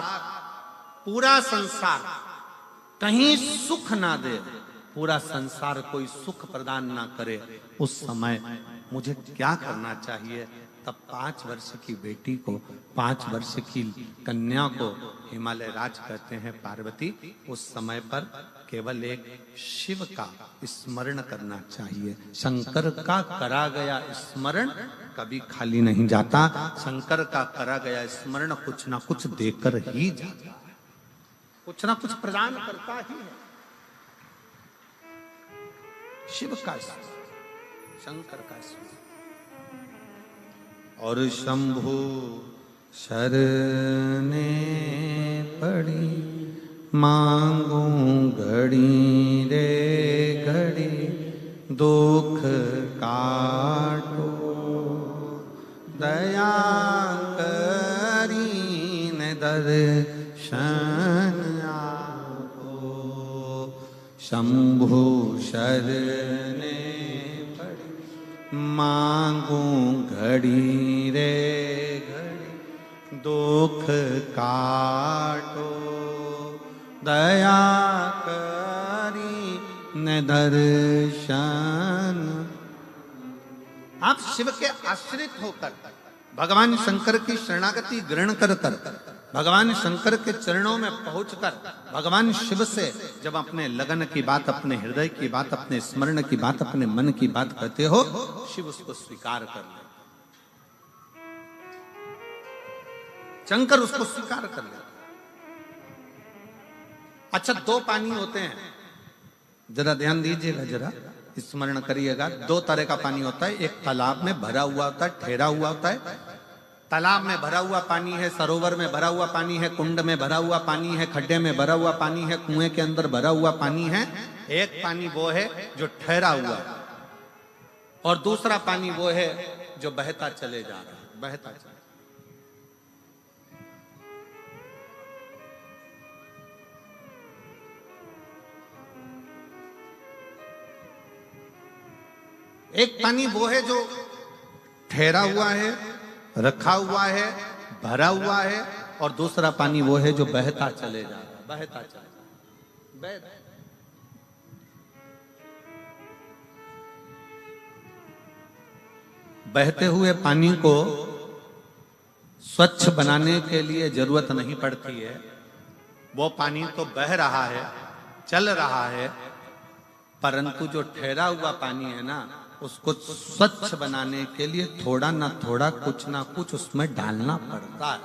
कहीं सुख ना दे, पूरा संसार कोई सुख प्रदान ना करे, उस समय मुझे क्या करना चाहिए? तब 5 वर्ष की बेटी को, 5 वर्ष की कन्या को हिमालय राज कहते हैं पार्वती, उस समय पर केवल एक शिव का स्मरण करना चाहिए। शंकर का करा गया स्मरण कभी खाली नहीं जाता। शंकर का करा गया स्मरण कुछ ना कुछ देकर ही जाता है, कुछ ना कुछ प्रदान करता ही है। शिव का स्मरण, शंकर का स्मरण। और शंभु शरणे पड़ी, मांगू घड़ी रे घड़ी, दुख काटो दया करीन दर्शन आपो। शंभु शरणे मांगू घड़ी रे घड़ी, दुख काटो दया करी न दर्शन। आप शिव के आश्रित होकर भगवान शंकर की शरणागति ग्रहण कर भगवान शंकर के चरणों में पहुंचकर भगवान शिव से जब अपने लगन की बात, अपने हृदय की बात, अपने स्मरण की बात, अपने मन की बात कहते हो, शिव उसको स्वीकार कर ले, शंकर उसको स्वीकार कर ले। अच्छा, 2 पानी होते हैं, जरा ध्यान दीजिएगा, जरा स्मरण करिएगा। 2 तरह का पानी होता है। एक तालाब में भरा हुआ होता है, ठहरा हुआ होता है। तालाब में भरा हुआ पानी है, सरोवर में भरा हुआ पानी है, कुंड में भरा हुआ पानी है, खड्डे में भरा हुआ पानी है, कुएं के अंदर भरा हुआ पानी है। एक पानी वो है जो ठहरा हुआ है, और दूसरा पानी वो है जो बहता चले जा रहा है, बहता चले। एक पानी वो है जो ठहरा हुआ है, रखा हुआ है, भरा हुआ है, और दूसरा पानी वो है जो बहता चले जा रहा है, बहता चले जा रहा है। बहते हुए पानी को स्वच्छ बनाने के लिए जरूरत नहीं पड़ती है। वो पानी तो बह रहा है, चल रहा है, परंतु जो ठहरा हुआ पानी है ना, उसको स्वच्छ बनाने के लिए थोड़ा ना थोड़ा, कुछ ना कुछ उसमें डालना पड़ता है।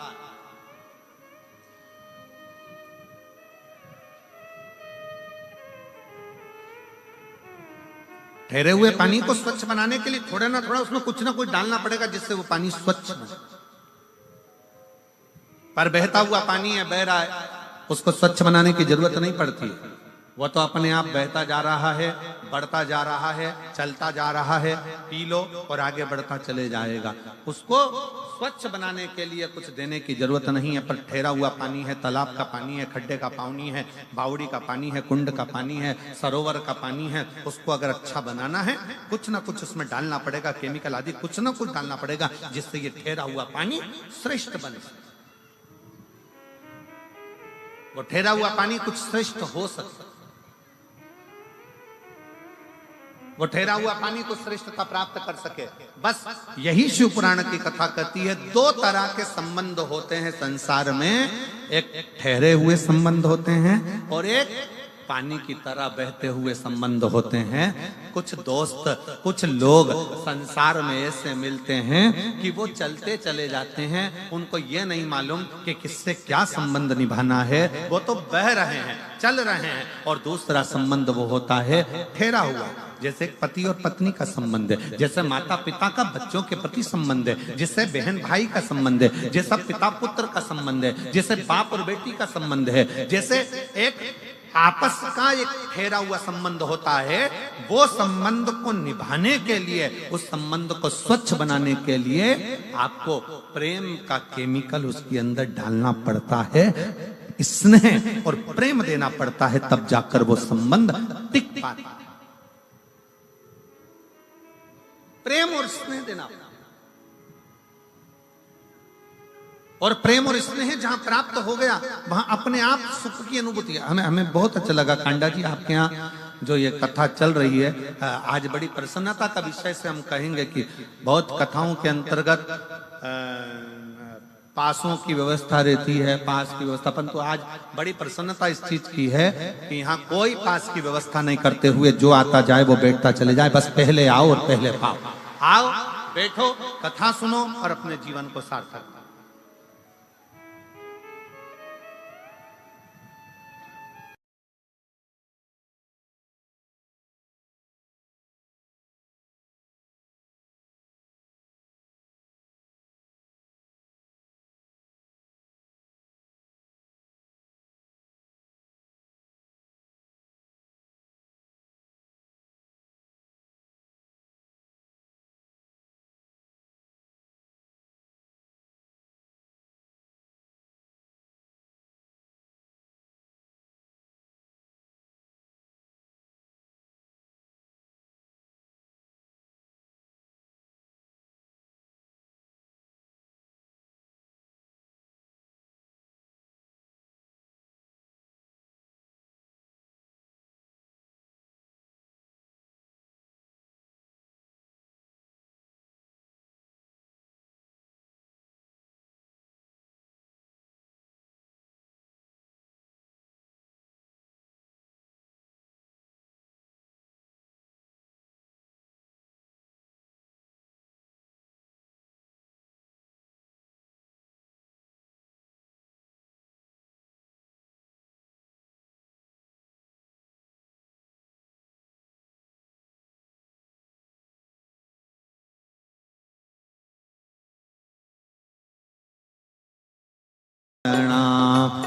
ठहरे हुए पानी को स्वच्छ बनाने के लिए थोड़ा ना थोड़ा उसमें कुछ ना कुछ डालना पड़ेगा, जिससे वो पानी स्वच्छ बने। पर बहता हुआ पानी है, बह रहा है, उसको स्वच्छ बनाने की जरूरत नहीं पड़ती है। वो तो अपने आप बहता जा रहा है, बढ़ता जा रहा है, चलता जा रहा है। पी लो और आगे बढ़ता चले जाएगा। उसको स्वच्छ बनाने के लिए कुछ देने की जरूरत नहीं है। पर ठहरा हुआ पानी है, तालाब का पानी है, खड्डे का पानी है, बावड़ी का पानी है, कुंड का पानी है, सरोवर का पानी है, उसको अगर अच्छा बनाना है, कुछ ना कुछ उसमें डालना पड़ेगा, केमिकल आदि कुछ ना कुछ डालना पड़ेगा, जिससे ये ठहरा हुआ पानी श्रेष्ठ बने। वो ठहरा हुआ पानी कुछ श्रेष्ठ हो सकता, वो ठहरा हुआ पानी को श्रेष्ठता प्राप्त कर सके। बस यही शिव पुराण की कथा कहती है। 2 तरह के संबंध होते हैं संसार में, एक ठहरे हुए संबंध होते हैं और एक पानी की तरह बहते हुए संबंध होते हैं। कुछ दोस्त, कुछ लोग संसार में ऐसे मिलते हैं कि वो चलते चले जाते हैं, उनको ये नहीं मालूम कि किससे क्या संबंध निभाना है। वो तो बह रहे हैं, चल रहे हैं, और दूसरा संबंध वो होता है ठहरा हुआ। जैसे पति और पत्नी का संबंध है, जैसे माता पिता का बच्चों के प्रति संबंध है, जैसे बहन भाई का संबंध है, जैसा पिता पुत्र का संबंध है, जैसे बाप और बेटी का संबंध है, जैसे एक आपस का एक ठहरा हुआ संबंध होता है। वो संबंध को निभाने के लिए, उस संबंध को स्वच्छ बनाने के लिए आपको प्रेम का केमिकल उसके अंदर डालना पड़ता है, स्नेह और प्रेम देना पड़ता है, तब जाकर वो संबंध टिक पाता है। प्रेम और स्नेह देना, और प्रेम और स्नेह जहां प्राप्त हो गया वहां अपने आप सुख की अनुभूति है। हमें बहुत अच्छा लगा कांडा जी, आपके यहाँ जो ये कथा चल रही है, आज बड़ी प्रसन्नता का विषय से हम कहेंगे कि बहुत कथाओं के अंतर्गत पासों की व्यवस्था रहती है, पास की व्यवस्था, परंतु आज बड़ी प्रसन्नता इस चीज की है कि यहाँ कोई पास की व्यवस्था नहीं करते हुए जो आता जाए वो बैठता चले जाए। बस पहले आओ और पहले पाओ। आओ, बैठो, कथा सुनो और अपने जीवन को सार्थक।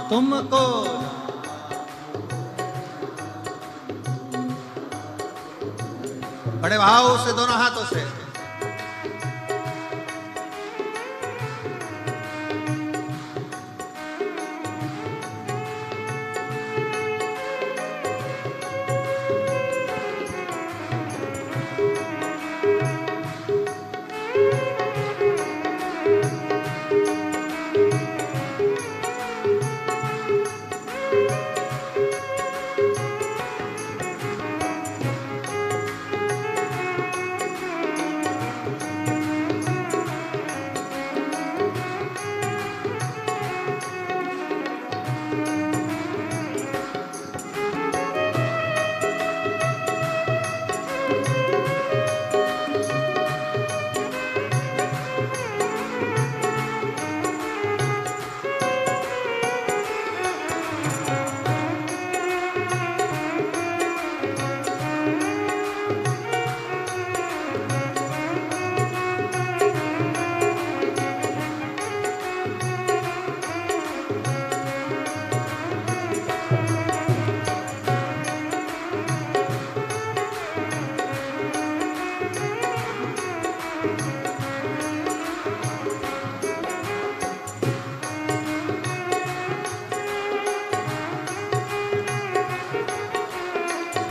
तुमको बड़े भाव से दोनों हाथों से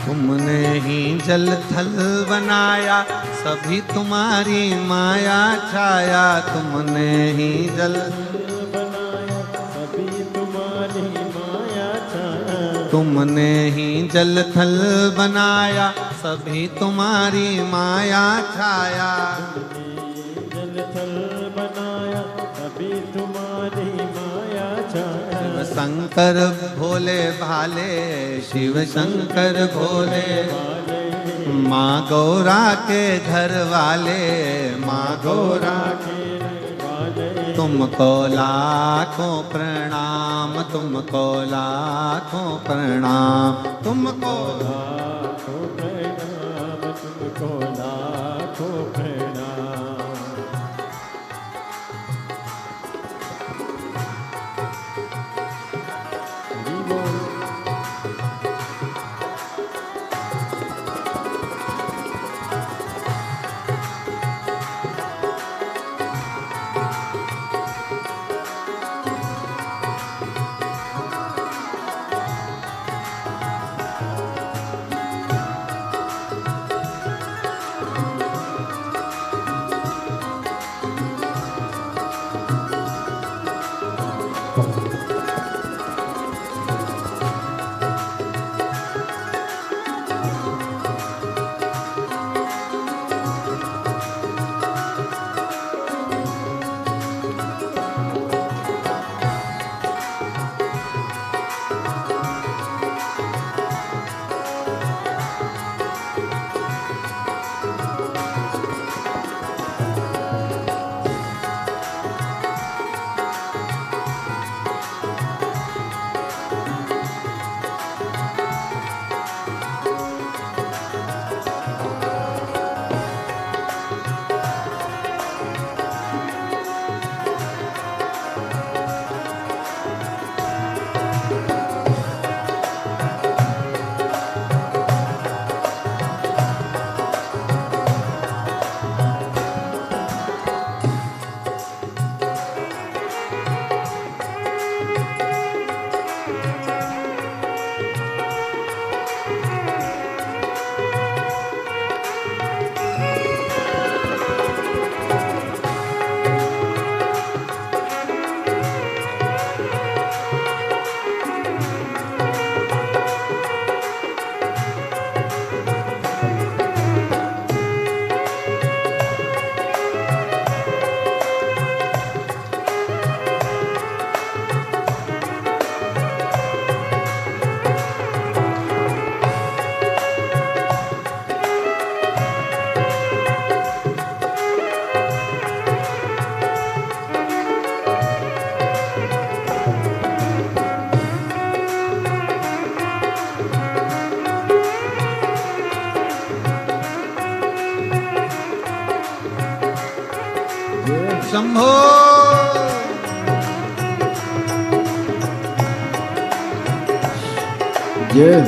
तुमने ही जल थल बनाया, सभी तुम्हारी माया छाया। तुमने ही जल बनाया, सभी तुम्हारी माया छाया। तुमने ही जल थल बनाया, सभी तुम्हारी माया छाया। जल थल बनाया, सभी तुम्हारी माया छाया। शंकर भोले भाले, शिव शंकर भोले, माँ गौरा के घर वाले, माँ गौरा के तुमको लाखों प्रणाम, तुमको लाखों प्रणाम, तुमको लाखों प्रणाम, तुमको लाखों प्रणाम। हरि बोल। शंभो जय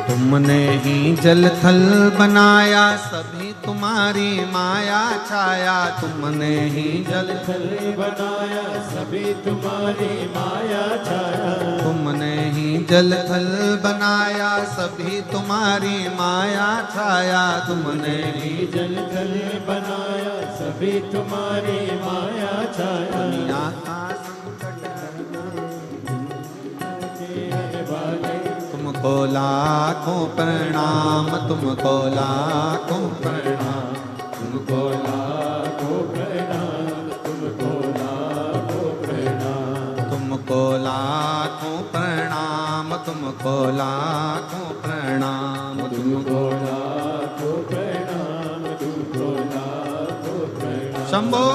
तुमने ही जल थल बनाया, सभी तुम्हारी माया छाया, तुमने ही जल थल बनाया, सभी तुम्हारी माया छाया। तुमने ही जल थल बनाया, सभी तुम्हारी माया छाया, तुमने ही जल थल बनाया, सभी तुम्हारी माया छाया। दुनिया का संकट वाले तुमको लाखों प्रणाम, तुमको लाखों प्रणाम, तुमको लाखों प्रणाम, तुमको लाखों प्रणाम, तुमको लाखों प्रणाम, तुमको लाखों प्रणाम, तुमको लाखों प्रणाम, तुमको लाखों प्रणाम। शंभो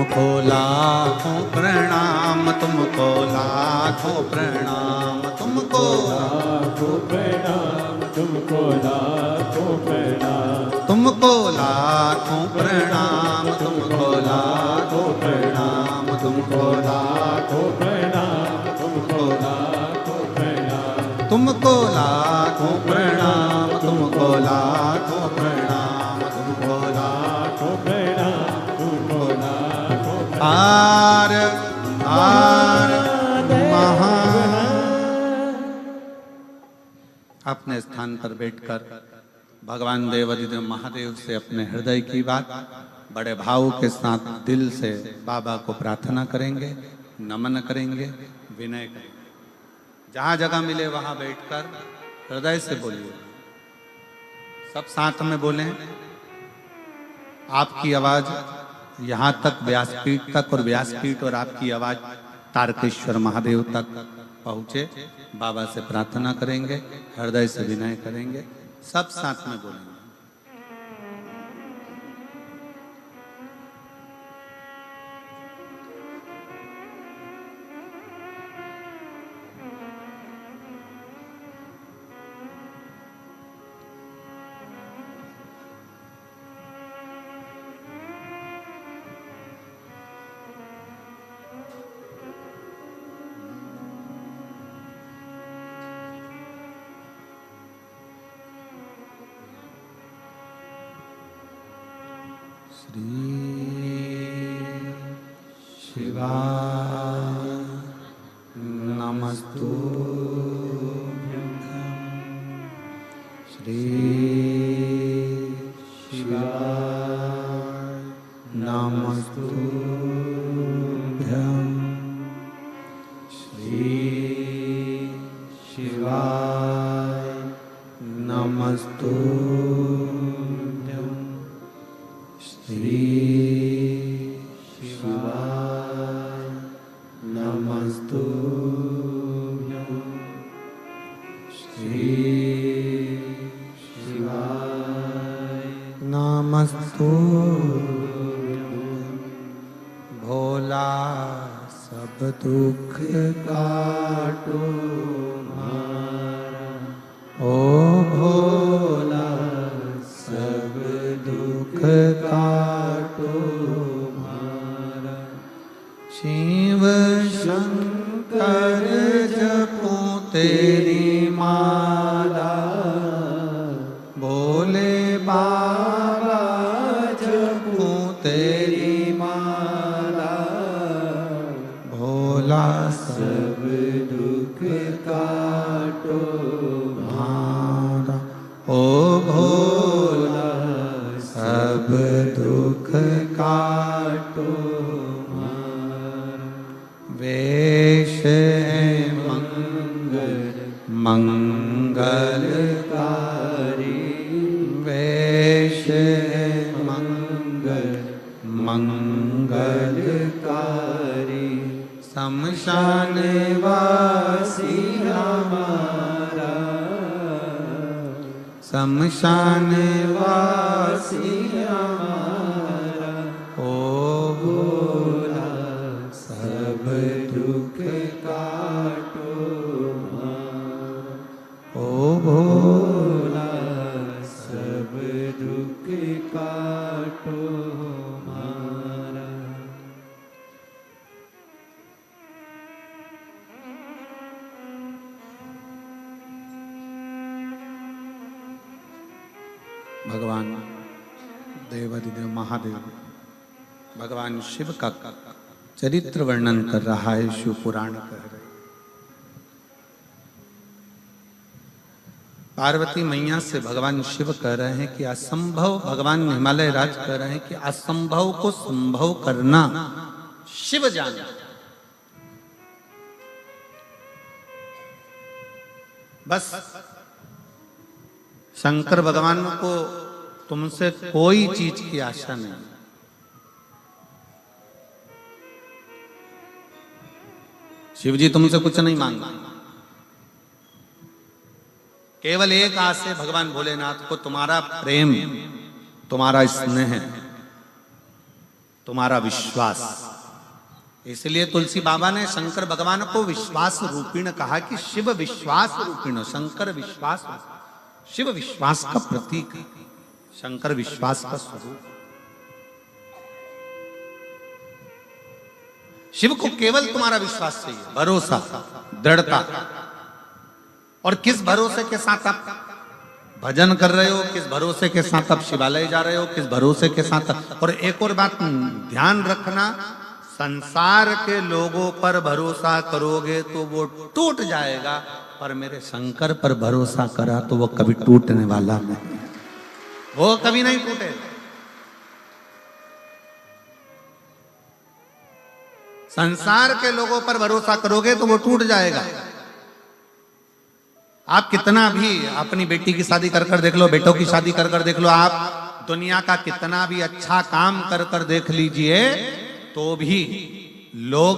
तुमको लाखों प्रणाम, तुमको लाखों प्रणाम, तुमको लाखों प्रणाम, तुमको लाखों प्रणाम, तुमको लाखों प्रणाम, तुमको लाखों प्रणाम, तुमको लाखों प्रणाम, तुमको लाखों प्रणाम, तुमको लाखों प्रणाम, तुमको लाखों प्रणाम, तुमको लाखों प्रणाम, तुमको लाखों आर आर महा। अपने स्थान पर बैठकर भगवान देवाधिदेव महादेव से अपने हृदय की बात बड़े भाव के साथ दिल से बाबा को प्रार्थना करेंगे, नमन करेंगे, विनय करेंगे। जहाँ जगह मिले वहाँ बैठकर हृदय से बोलिए, सब साथ में बोलें। आपकी आवाज यहाँ तक व्यासपीठ तक और व्यासपीठ और आपकी आवाज तारकेश्वर महादेव तक पहुँचे। बाबा से प्रार्थना करेंगे, हृदय से विनय करेंगे, सब साथ में बोलेंगे। शिवाय नमस्तुभ्यं, श्री शिवाय नमस्तुभ्यं, श्री शिवाय नमस्तुभ्यं, श्री नमस्तुभ्यं, श्री शिवाय नमस्तुभ्यं। भोला सब दुख काटो मारा, ओ भोला सब दुख काटो मारा। शिव शंकर जपो तेरी माला, भोले बाबा जपो तेरी माला। भोला सब दुख काटो मारा, ओ भोला सब दुख काटो मारा। वेश मंगलकारी, वेश मंगलकारी। शमशान वासी हमारा, शमशान वासी हमारा। ओ भोला सब दुख काटो मारा, ओ भोला सब दुख काटो मारा। भगवान देवाधिदेव महादेव भगवान शिव का चरित्र वर्णन कर रहा है, शिव पुराण कह रहे। पार्वती मैया से भगवान शिव कह रहे हैं कि असंभव, भगवान हिमालय राज कह रहे हैं कि असंभव को संभव करना शिव जाने। बस शंकर भगवान को तुमसे कोई चीज की आशा नहीं। शिव जी तुमसे कुछ नहीं मांगते, केवल एक आस है भगवान भोलेनाथ को, तुम्हारा प्रेम, तुम्हारा स्नेह, तुम्हारा विश्वास। इसलिए तुलसी बाबा ने शंकर भगवान को विश्वास रूपीण कहा कि शिव विश्वास रूपीण, शंकर विश्वास, शिव विश्वास का प्रतीक, शंकर विश्वास का स्वरूप। शिव को केवल तुम्हारा विश्वास चाहिए, भरोसा, दृढ़ता। और किस भरोसे के साथ आप भजन कर रहे हो, किस भरोसे के साथ आप शिवालय जा रहे हो, किस भरोसे के साथ। और एक और बात ध्यान रखना, संसार के लोगों पर भरोसा करोगे तो वो टूट जाएगा, पर मेरे शंकर पर भरोसा करा तो वो कभी टूटने वाला नहीं, वो कभी नहीं टूटेगा। संसार के लोगों पर भरोसा करोगे तो वो टूट जाएगा। आप कितना भी अपनी बेटी की शादी कर कर देख लो, बेटों की शादी कर कर देख लो, आप दुनिया का कितना भी अच्छा काम कर कर देख लीजिए, तो भी लोग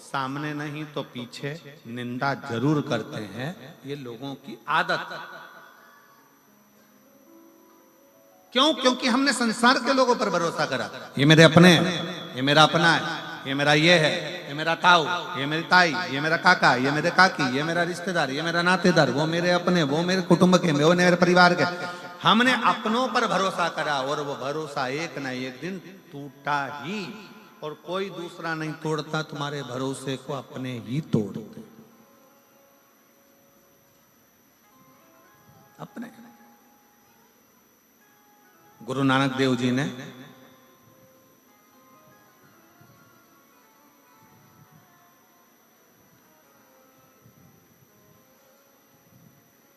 सामने नहीं तो पीछे निंदा जरूर करते हैं। ये लोगों की आदत। क्यों? क्योंकि हमने संसार के लोगों पर भरोसा करा। ये मेरे अपने हैं, ये मेरा अपना है, ये मेरा ये है, ये मेरा ताऊ, ये मेरी ताई, ये मेरा काका, ये मेरे काकी, ये मेरा रिश्तेदार, ये मेरा नातेदार, वो मेरे अपने, वो मेरे कुटुंब के, वो मेरे परिवार के। हमने अपनों पर भरोसा करा और वो भरोसा एक ना एक दिन टूटा ही। और कोई दूसरा नहीं तोड़ता तुम्हारे भरोसे को, अपने ही तोड़ते, अपने। गुरु नानक देव जी ने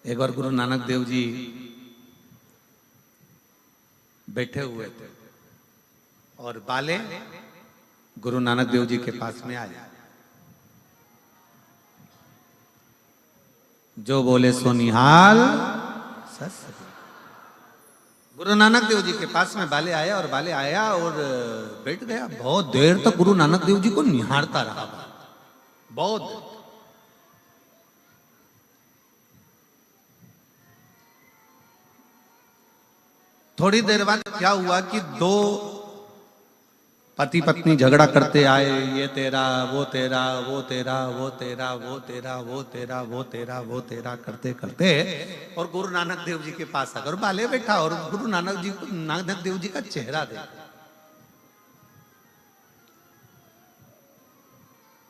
एक बार गुरु नानक देव जी बैठे हुए थे और बाले गुरु नानक देव जी के पास में आए। जो बोले सो निहाल सस। गुरु नानक देव जी के पास में बाले आया और बाले आया और बैठ गया। बहुत देर तक गुरु नानक देव जी को निहारता रहा, बहुत देर। थोड़ी देर बाद क्या हुआ कि दो पति पत्नी झगड़ा करते आए। ये तेरा, वो तेरा, वो तेरा, वो तेरा, वो तेरा, वो तेरा, वो तेरा, वो तेरा करते करते और गुरु नानक देव जी के पास आकर बाले बैठा और गुरु नानक देव जी का चेहरा देख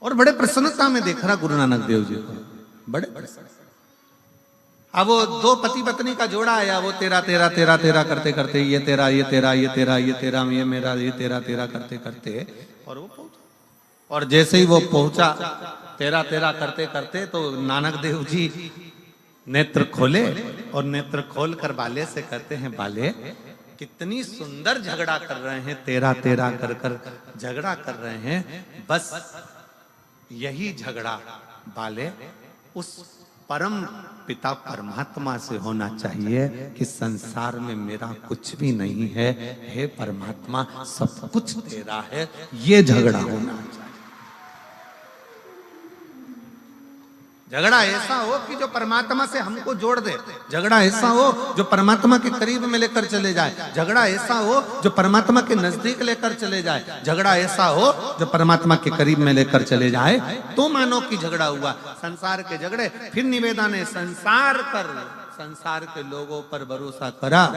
और बड़े प्रसन्नता में देख रहा गुरु नानक देव जी को, बड़े प्रसन्न। अब वो दो पति पत्नी का जोड़ा आया, वो तेरा तेरा तेरा तेरा करते करते ये तेरा, ये तेरा, ये तेरा, ये तेरा, ये मेरा, ये तेरा तेरा करते करते और वो पहुंचा। और जैसे ही वो पहुंचा तेरा तेरा करते करते तो नानक देव जी नेत्र खोले और नेत्र खोल कर बाले से कहते हैं, बाले कितनी सुंदर झगड़ा कर रहे हैं, तेरा तेरा कर कर झगड़ा कर रहे हैं। बस यही झगड़ा बाले उस परम पिता परमात्मा से होना चाहिए कि संसार में मेरा कुछ भी नहीं है, हे परमात्मा सब कुछ तेरा है, ये झगड़ा होना चाहिए। झगड़ा ऐसा हो कि जो परमात्मा से हमको जोड़ दे, झगड़ा ऐसा हो जो परमात्मा के करीब में लेकर चले जाए, झगड़ा ऐसा हो जो परमात्मा के नजदीक लेकर चले जाए, झगड़ा ऐसा हो जो परमात्मा के करीब में लेकर चले जाए, तो मानो कि झगड़ा हुआ। संसार के झगड़े, फिर निवेदन है, संसार के लोगों पर भरोसा करा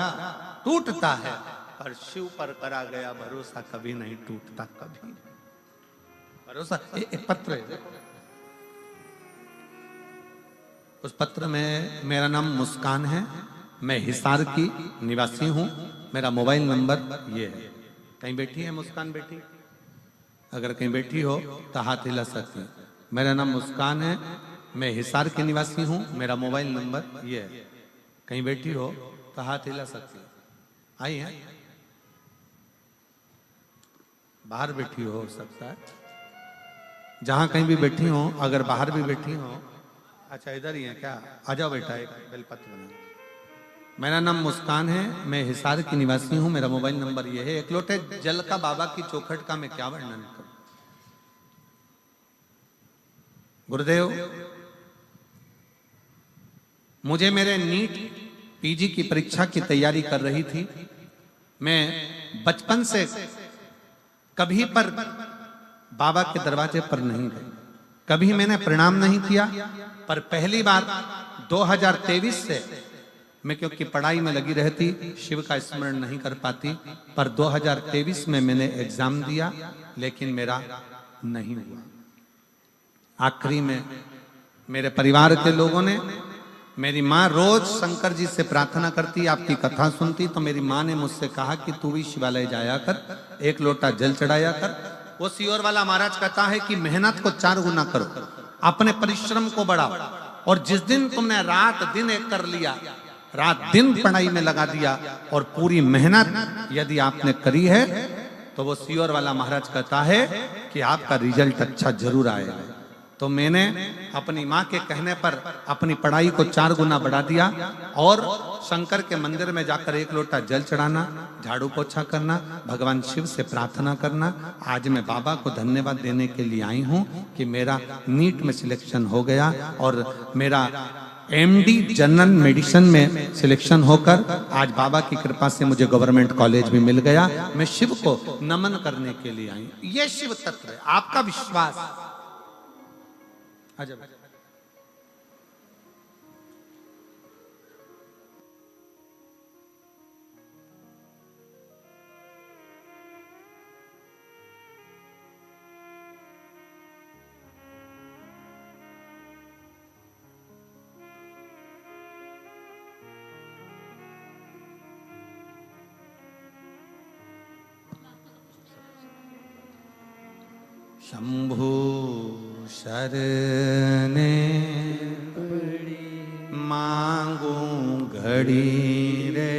टूटता है, पर शिव पर करा गया भरोसा कभी नहीं टूटता, कभी भरोसा। एक पत्र है, उस पत्र में मेरा नाम मुस्कान है, मैं हिसार की निवासी हूँ, मेरा मोबाइल नंबर ये है। कहीं बैठी है मुस्कान बेटी? अगर कहीं बैठी हो तो हाथ हिला सकती है। मेरा नाम मुस्कान है, मैं हिसार की निवासी हूँ, मेरा मोबाइल नंबर ये है। कहीं बैठी हो तो हाथ हिला सकती है। आई है? बाहर बैठी हो सकता है, जहां कहीं भी बैठी हो, अगर बाहर भी बैठी हो। अच्छा इधर ही है क्या? आ जाओ बेटा, एक बेलपत्र बना। मेरा नाम मुस्कान है, मैं हिसार की निवासी हूं, मेरा मोबाइल नंबर ये है। एक लोटे जल का बाबा की चौखट का मैं क्या वर्णन करूं। गुरुदेव, मुझे मेरे नीट पीजी की परीक्षा की तैयारी कर रही थी। मैं बचपन से कभी पर बाबा के दरवाजे पर नहीं गए, कभी मैंने प्रणाम नहीं किया। पर पहली बार 2023 से मैं, क्योंकि पढ़ाई में लगी रहती, शिव का स्मरण नहीं कर पाती, पर 2023 में मैंने एग्जाम दिया, लेकिन मेरा नहीं हुआ। आखिरी में मेरे परिवार के लोगों ने, मेरी माँ रोज शंकर जी से प्रार्थना करती, आपकी कथा सुनती, तो मेरी माँ ने मुझसे कहा कि तू भी शिवालय जाया कर, 1 लोटा जल चढ़ाया कर। वो सियोर वाला महाराज कहता है कि मेहनत को 4 गुना करो, अपने परिश्रम को बढ़ाओ, और जिस दिन तुमने रात दिन एक कर लिया, रात दिन पढ़ाई में लगा दिया, और पूरी मेहनत यदि आपने करी है, तो वो सियोर वाला महाराज कहता है कि आपका रिजल्ट अच्छा जरूर आएगा। तो मैंने अपनी माँ के कहने पर अपनी पढ़ाई को 4 गुना बढ़ा दिया, और शंकर के मंदिर में जाकर 1 लोटा जल चढ़ाना, झाड़ू पोछा करना, भगवान शिव से प्रार्थना करना। आज मैं बाबा को धन्यवाद देने के लिए आई हूँ कि मेरा नीट में सिलेक्शन हो गया, और मेरा MD जनरल मेडिसिन में सिलेक्शन होकर आज बाबा की कृपा से मुझे गवर्नमेंट कॉलेज भी मिल गया। मैं शिव को नमन करने के लिए आई। ये शिव तत्व है, आपका विश्वास। आजा। शंभु शरणे मांगू घड़ी रे,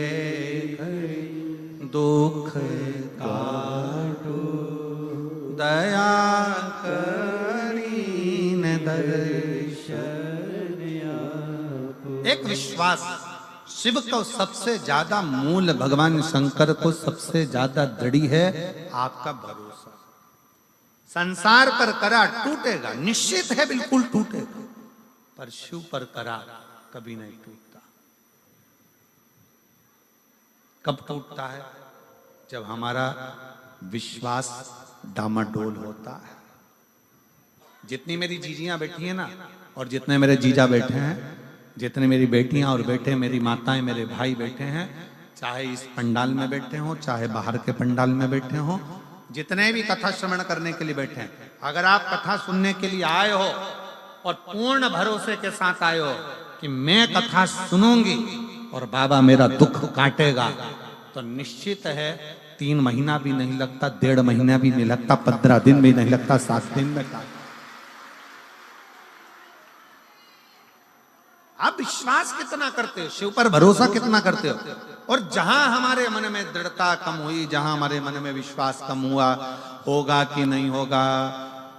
दुख काटो दया करीन दर्शन। एक विश्वास, शिव को सबसे ज्यादा मूल, भगवान शंकर को सबसे ज्यादा दृढ़ है आपका भरोसा। संसार पर करा टूटेगा, निश्चित है, बिल्कुल टूटेगा, पर शिव पर करा कभी नहीं टूटता। कब टूटता है? जब हमारा विश्वास डामाडोल होता है। जितनी मेरी जीजियां बैठी हैं ना, और जितने मेरे जीजा बैठे हैं, जितने मेरी बेटियां और बेटे, मेरी माताएं, मेरे भाई बैठे हैं, चाहे इस पंडाल में बैठे हों, चाहे बाहर के पंडाल में बैठे हों, जितने भी कथा श्रवण करने के लिए बैठे हैं, अगर आप कथा सुनने के लिए आए हो और पूर्ण भरोसे के साथ आए हो कि मैं कथा सुनूंगी और बाबा मेरा दुख काटेगा, तो निश्चित है 3 महीना भी नहीं लगता, 1.5 महीना भी नहीं लगता, 15 दिन भी नहीं लगता, 7 दिन में काट। आप विश्वास कितना करते हो, शिव पर भरोसा कितना करते हो? और जहां हमारे मन में दृढ़ता कम हुई, जहां हमारे मन में विश्वास कम हुआ, होगा कि नहीं होगा,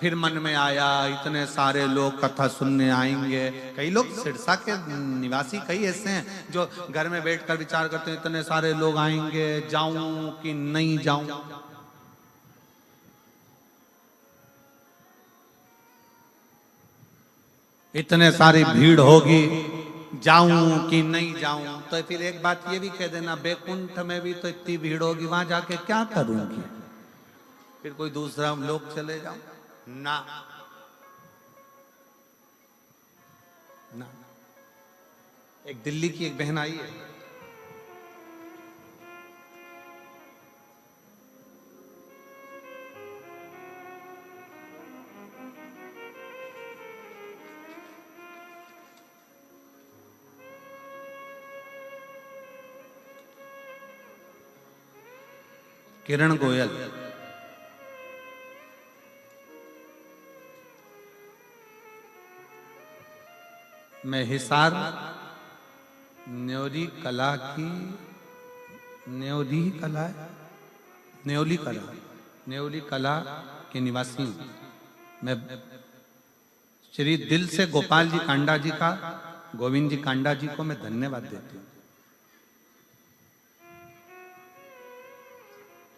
फिर मन में आया इतने सारे लोग कथा सुनने आएंगे। कई लोग सिरसा के निवासी कई ऐसे हैं जो घर में बैठकर विचार करते हैं, इतने सारे लोग आएंगे, जाऊं कि नहीं जाऊं। इतने सारी भीड़ होगी, जाऊं कि नहीं जाऊं। तो फिर एक बात ये भी कह देना, बैकुंठ में भी तो इतनी भीड़ होगी, वहां जाके क्या करूंगी? फिर कोई दूसरा लोग चले जाओ ना, ना। एक दिल्ली की एक बहन आई है, किरण गोयल। मैं हिसार न्योली कला की, न्योली कला के निवासी हूं। मैं श्री दिल से गोपाल जी कांडा जी का, गोविंद जी कांडा जी को मैं धन्यवाद देती हूँ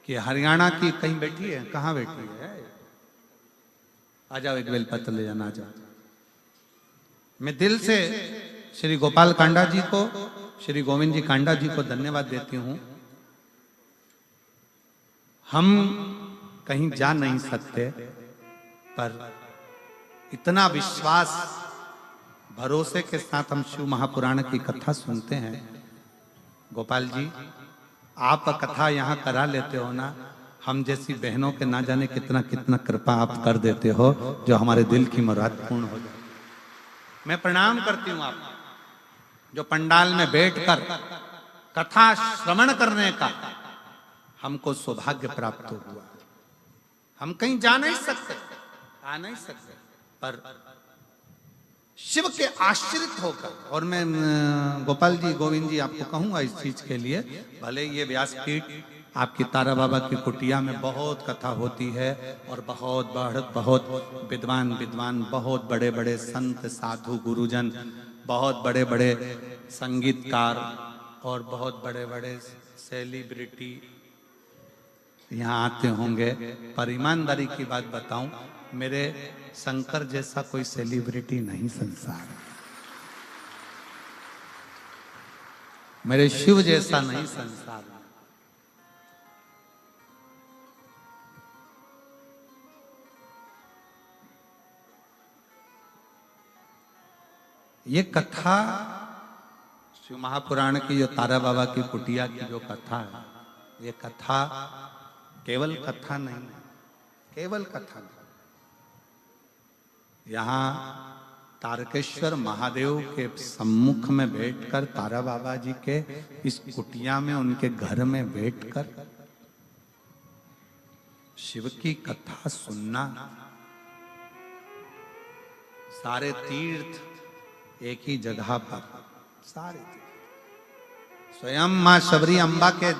कि हरियाणा की कहीं बैठी है, कहाँ बैठी है? आ जाओ, एक बेलपत्र ले जाना, आ जाओ। मैं दिल से श्री गोपाल कांडा जी को, श्री गोविंद जी कांडा जी को धन्यवाद देती हूँ। हम कहीं जा नहीं सकते, पर इतना विश्वास भरोसे के साथ हम शिव महापुराण की कथा सुनते हैं। गोपाल जी, आप कथा यहाँ करा लेते हो ना, हम जैसी बहनों के ना जाने कितना कितना कृपा आप कर देते हो, जो हमारे दिल की मुराद पूर्ण हो जाए। मैं प्रणाम करती हूँ आप जो पंडाल में बैठकर कथा श्रवण करने का हमको सौभाग्य प्राप्त हुआ। हम कहीं जा नहीं सकते, आ नहीं सकते, पर शिव के आश्रित होकर, और मैं गोपाल जी, गोविंद जी आपको कहूंगा इस चीज के लिए, भले ये व्यासपीठ आपकी तारा बाबा की कुटिया में बहुत कथा होती है और बहुत विद्वान बहुत बड़े बड़े संत साधु गुरुजन, बहुत बड़े बड़े संगीतकार और बहुत बड़े बड़े सेलिब्रिटी यहाँ आते होंगे, पर ईमानदारी की बात बताऊं, मेरे शंकर जैसा कोई सेलिब्रिटी नहीं संसार में, मेरे शिव जैसा नहीं संसार में। ये कथा शिव महापुराण की, जो तारा बाबा की कुटिया की जो कथा है, ये कथा केवल कथा नहीं, केवल कथा नहीं। यहाँ तारकेश्वर महादेव के सम्मुख में बैठकर, तारा बाबा जी के इस कुटिया में, उनके घर में बैठकर शिव की कथा सुनना, सारे तीर्थ एक ही जगह पर, सारे स्वयं मां शबरी अम्बा के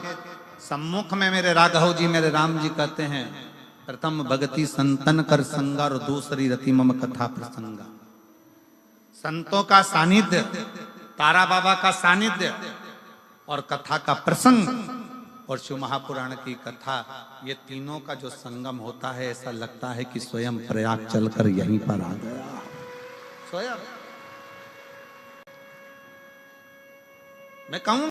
सम्मुख में मेरे राघव जी, मेरे राम जी कहते हैं, प्रथम भगति संतन कर संगा और दूसरी रति मम कथा प्रसंगा। संतों का सानिध्य, तारा बाबा का सानिध्य और कथा का प्रसंग और शिव महापुराण की कथा, ये तीनों का जो संगम होता है, ऐसा लगता है कि स्वयं प्रयाग चलकर यहीं पर आ गया स्वयं। मैं कहूं